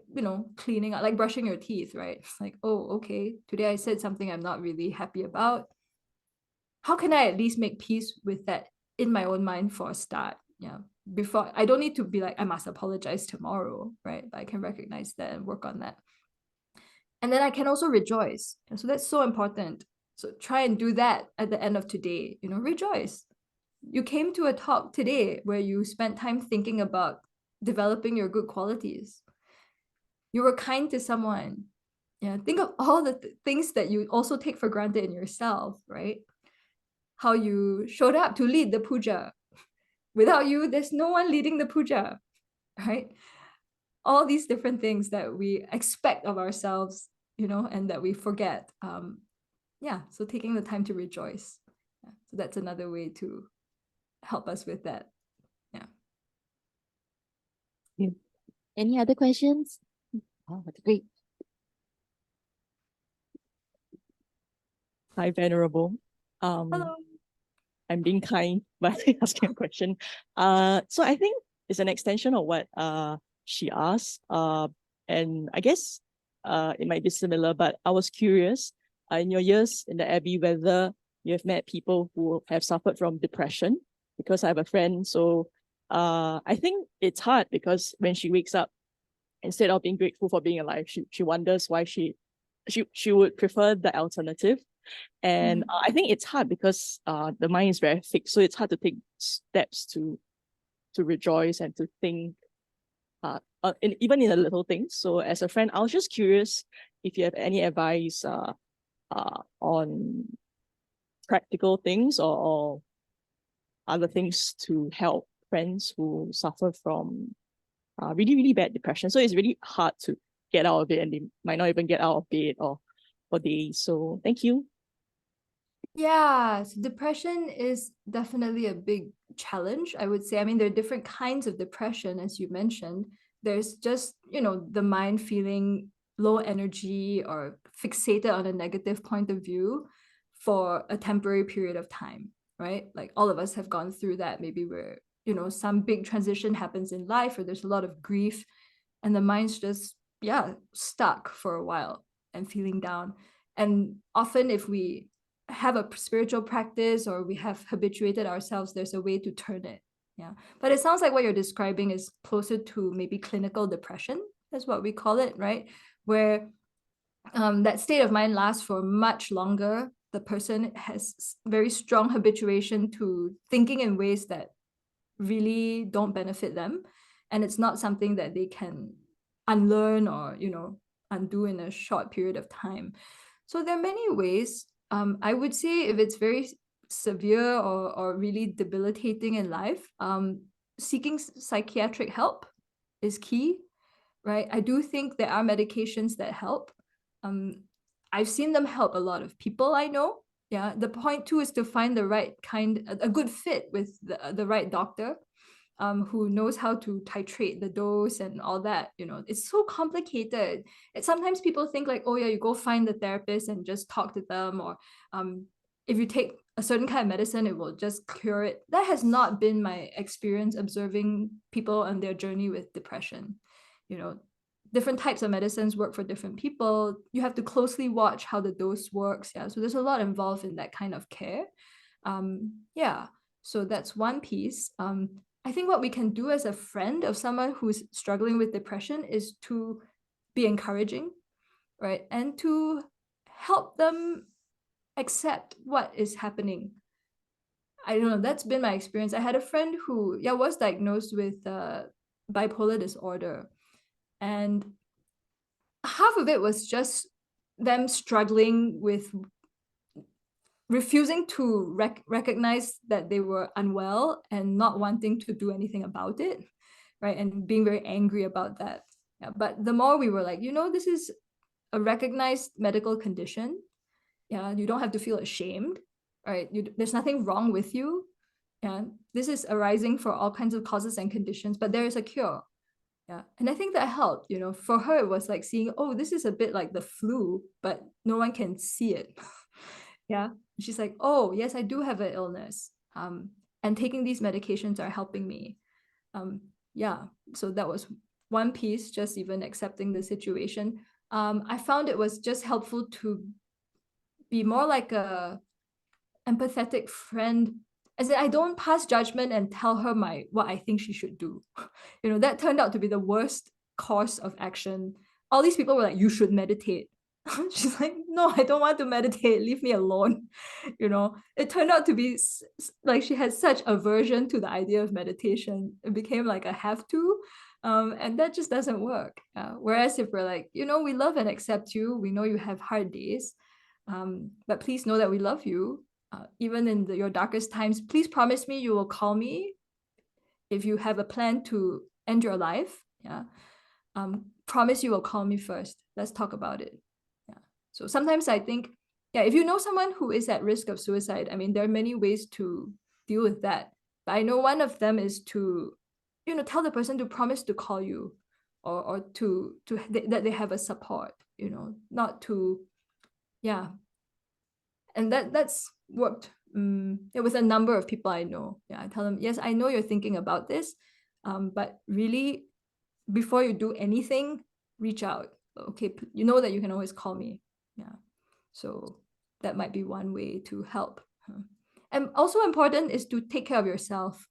cleaning up, like brushing your teeth, right? It's like, oh, okay, today I said something I'm not really happy about. How can I at least make peace with that in my own mind for a start? Yeah. Before, I don't need to be like, I must apologize tomorrow, right? But I can recognize that and work on that. And then I can also rejoice. And so that's so important. So try and do that at the end of today, rejoice. You came to a talk today where you spent time thinking about developing your good qualities. You were kind to someone. Yeah, think of all the things that you also take for granted in yourself, right? How you showed up to lead the puja. Without you, there's no one leading the puja, right? All these different things that we expect of ourselves, and that we forget. Yeah, so taking the time to rejoice. Yeah, so that's another way to help us with that. Yeah. Any other questions? Oh, that's great. Hi, Venerable. Hello. I'm being kind by asking a question. So I think it's an extension of what she asked. And I guess it might be similar, but I was curious in your years in the Abbey whether you have met people who have suffered from depression, because I have a friend. So I think it's hard because when she wakes up, instead of being grateful for being alive, she wonders why she would prefer the alternative. And I think it's hard because the mind is very fixed, so it's hard to take steps to rejoice and to think, even in the little things. So as a friend, I was just curious if you have any advice on practical things or other things to help friends who suffer from really, really bad depression. So it's really hard to get out of it, and they might not even get out of bed or for days. So thank you. Yeah, so depression is definitely a big challenge, I would say. I mean, there are different kinds of depression, as you mentioned. There's just, the mind feeling low energy or fixated on a negative point of view for a temporary period of time, right? Like all of us have gone through that. Maybe we're, some big transition happens in life or there's a lot of grief and the mind's just, stuck for a while and feeling down. And often if we have a spiritual practice or we have habituated ourselves, there's a way to turn it. Yeah. But it sounds like what you're describing is closer to maybe clinical depression, is what we call it, right? Where that state of mind lasts for much longer. The person has very strong habituation to thinking in ways that really don't benefit them. And it's not something that they can unlearn or, undo in a short period of time. So there are many ways. I would say if it's very severe or really debilitating in life, seeking psychiatric help is key, right? I do think there are medications that help. I've seen them help a lot of people I know. Yeah, the point too is to find the right kind, a good fit with the right doctor. Who knows how to titrate the dose and all that. It's so complicated. Sometimes people think like, oh yeah, you go find the therapist and just talk to them, or if you take a certain kind of medicine, it will just cure it. That has not been my experience observing people on their journey with depression. Different types of medicines work for different people. You have to closely watch how the dose works. Yeah, so there's a lot involved in that kind of care. Yeah, so that's one piece. I think what we can do as a friend of someone who's struggling with depression is to be encouraging, right? And to help them accept what is happening. I don't know, that's been my experience. I had a friend who was diagnosed with bipolar disorder. And half of it was just them struggling with refusing to recognize that they were unwell and not wanting to do anything about it, right? And being very angry about that. Yeah, but the more we were like, this is a recognized medical condition. Yeah, you don't have to feel ashamed, right? There's nothing wrong with you. Yeah, this is arising for all kinds of causes and conditions, but there is a cure. Yeah, and I think that helped. For her, it was like seeing, oh, this is a bit like the flu, but no one can see it. Yeah, she's like, oh, yes, I do have an illness. And taking these medications are helping me. Yeah, so that was one piece, just even accepting the situation. I found it was just helpful to be more like a empathetic friend, as in I don't pass judgment and tell her what I think she should do. That turned out to be the worst course of action. All these people were like, you should meditate. She's like, no, I don't want to meditate, leave me alone. It turned out to be like she had such aversion to the idea of meditation. It became like a have to, and that just doesn't work. Whereas if we're like, we love and accept you, we know you have hard days, but please know that we love you. Even in your darkest times, please promise me you will call me if you have a plan to end your life. Yeah. Promise you will call me first. Let's talk about it. Yeah. So sometimes I think, yeah, if you know someone who is at risk of suicide, I mean, there are many ways to deal with that. But I know one of them is to, tell the person to promise to call you, or that they have a support, not to, yeah. And that's worked with a number of people I know. Yeah, I tell them, yes, I know you're thinking about this, but really, before you do anything, reach out. Okay, you know that you can always call me. Yeah, so that might be one way to help. And also important is to take care of yourself,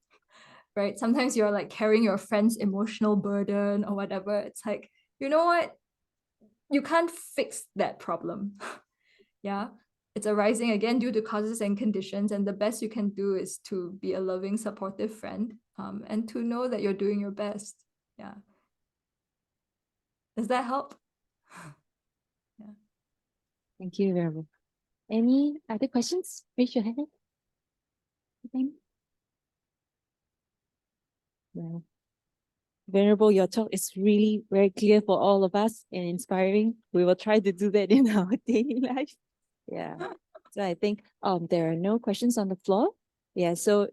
right? Sometimes you're like carrying your friend's emotional burden or whatever. It's like, you know what? You can't fix that problem. Yeah, it's arising again due to causes and conditions, and the best you can do is to be a loving, supportive friend, and to know that you're doing your best. Yeah. Does that help? Yeah. Thank you, Venerable. Any other questions? Raise your hand. Well, Venerable, your talk is really very clear for all of us and inspiring. We will try to do that in our daily life. Yeah. So I think there are no questions on the floor. Yeah, so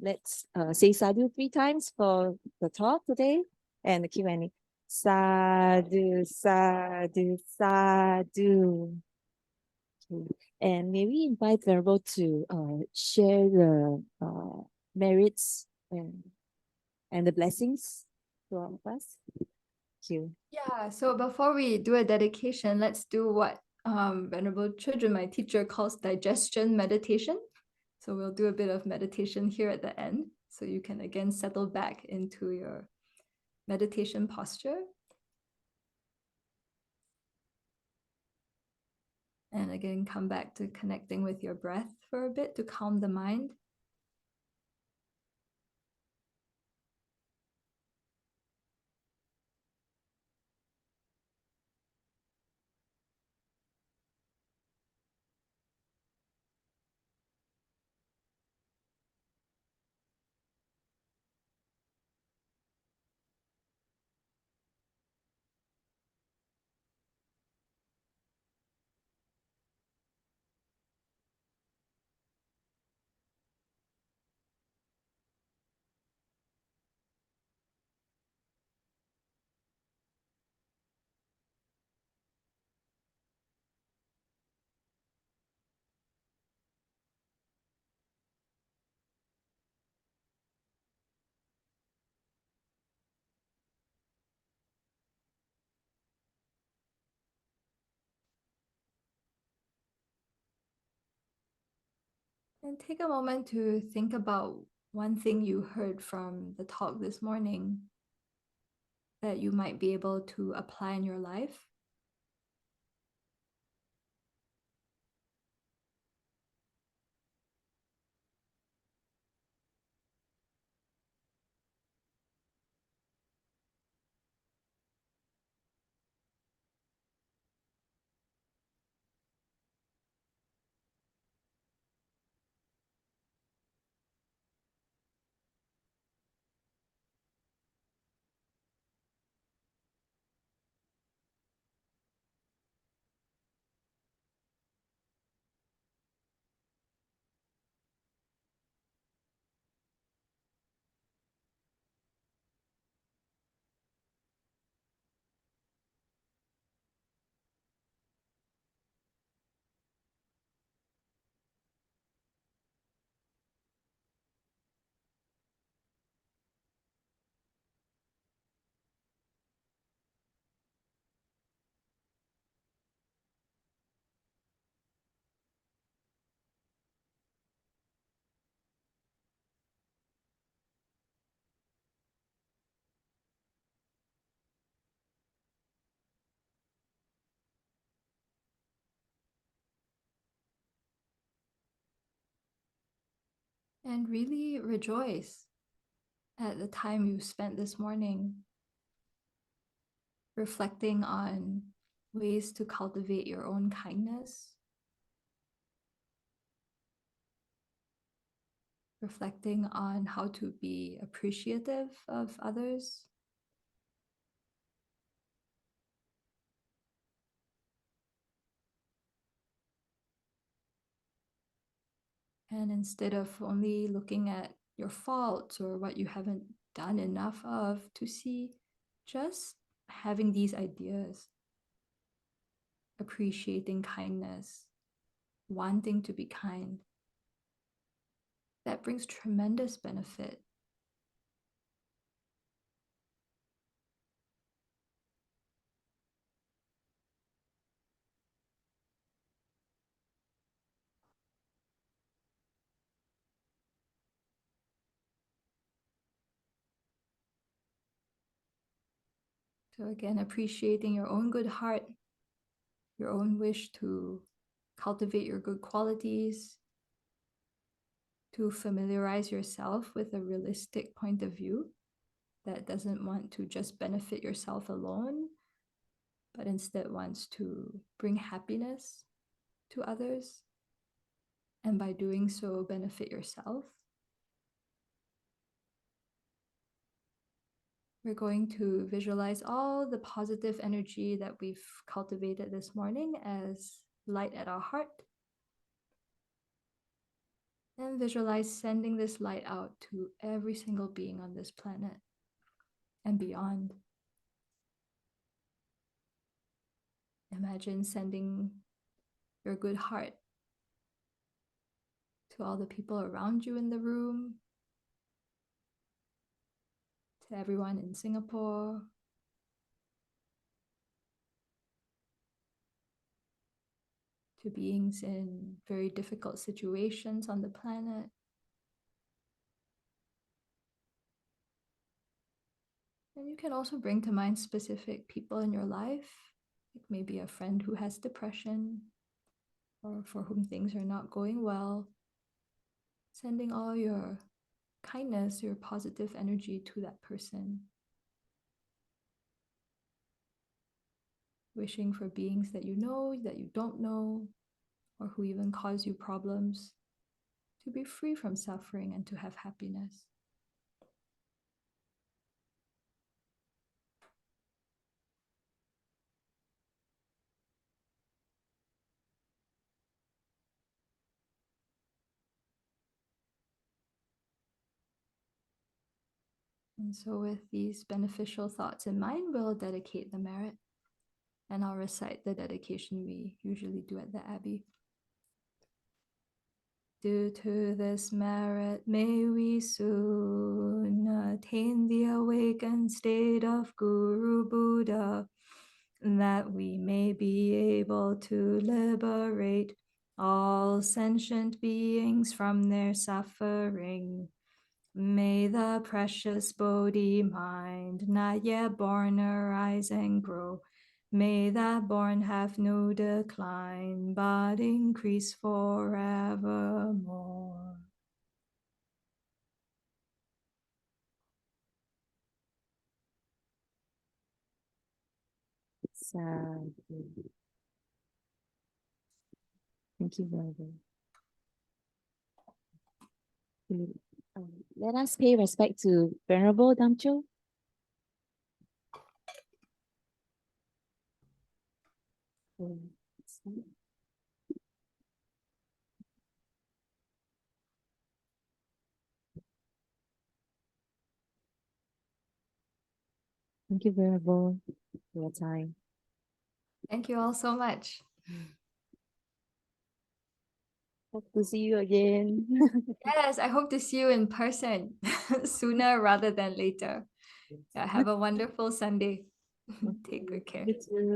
let's say sadhu 3 times for the talk today and the Q&A. Sadhu, sadhu, sadhu. Okay. And maybe invite Venerable to share the merits and the blessings to all of us. Thank you. Yeah, so before we do a dedication, let's do what Venerable Children, my teacher, calls digestion meditation. So we'll do a bit of meditation here at the end, so you can again settle back into your meditation posture. And again, come back to connecting with your breath for a bit to calm the mind. And take a moment to think about one thing you heard from the talk this morning that you might be able to apply in your life. And really rejoice at the time you spent this morning reflecting on ways to cultivate your own kindness, reflecting on how to be appreciative of others, and instead of only looking at your faults or what you haven't done enough of, to see just having these ideas, appreciating kindness, wanting to be kind, that brings tremendous benefit. So again, appreciating your own good heart, your own wish to cultivate your good qualities, to familiarize yourself with a realistic point of view that doesn't want to just benefit yourself alone, but instead wants to bring happiness to others, and by doing so, benefit yourself. We're going to visualize all the positive energy that we've cultivated this morning as light at our heart. And visualize sending this light out to every single being on this planet and beyond. Imagine sending your good heart to all the people around you in the room, to everyone in Singapore, to beings in very difficult situations on the planet. And you can also bring to mind specific people in your life, like maybe a friend who has depression or for whom things are not going well. Sending all your kindness, your positive energy to that person. Wishing for beings that you know, that you don't know, or who even cause you problems, to be free from suffering and to have happiness. And so with these beneficial thoughts in mind, we'll dedicate the merit. And I'll recite the dedication we usually do at the Abbey. Due to this merit, may we soon attain the awakened state of Guru Buddha, that we may be able to liberate all sentient beings from their suffering. May the precious Bodhi mind, not yet born, arise and grow. May that born have no decline, but increase forevermore. Thank you, brother. Let us pay respect to Venerable Damcho. Thank you, Venerable, for your time. Thank you all so much. Hope to see you again. Yes, I hope to see you in person sooner rather than later. Yeah, have a wonderful Sunday. Take good care. You too.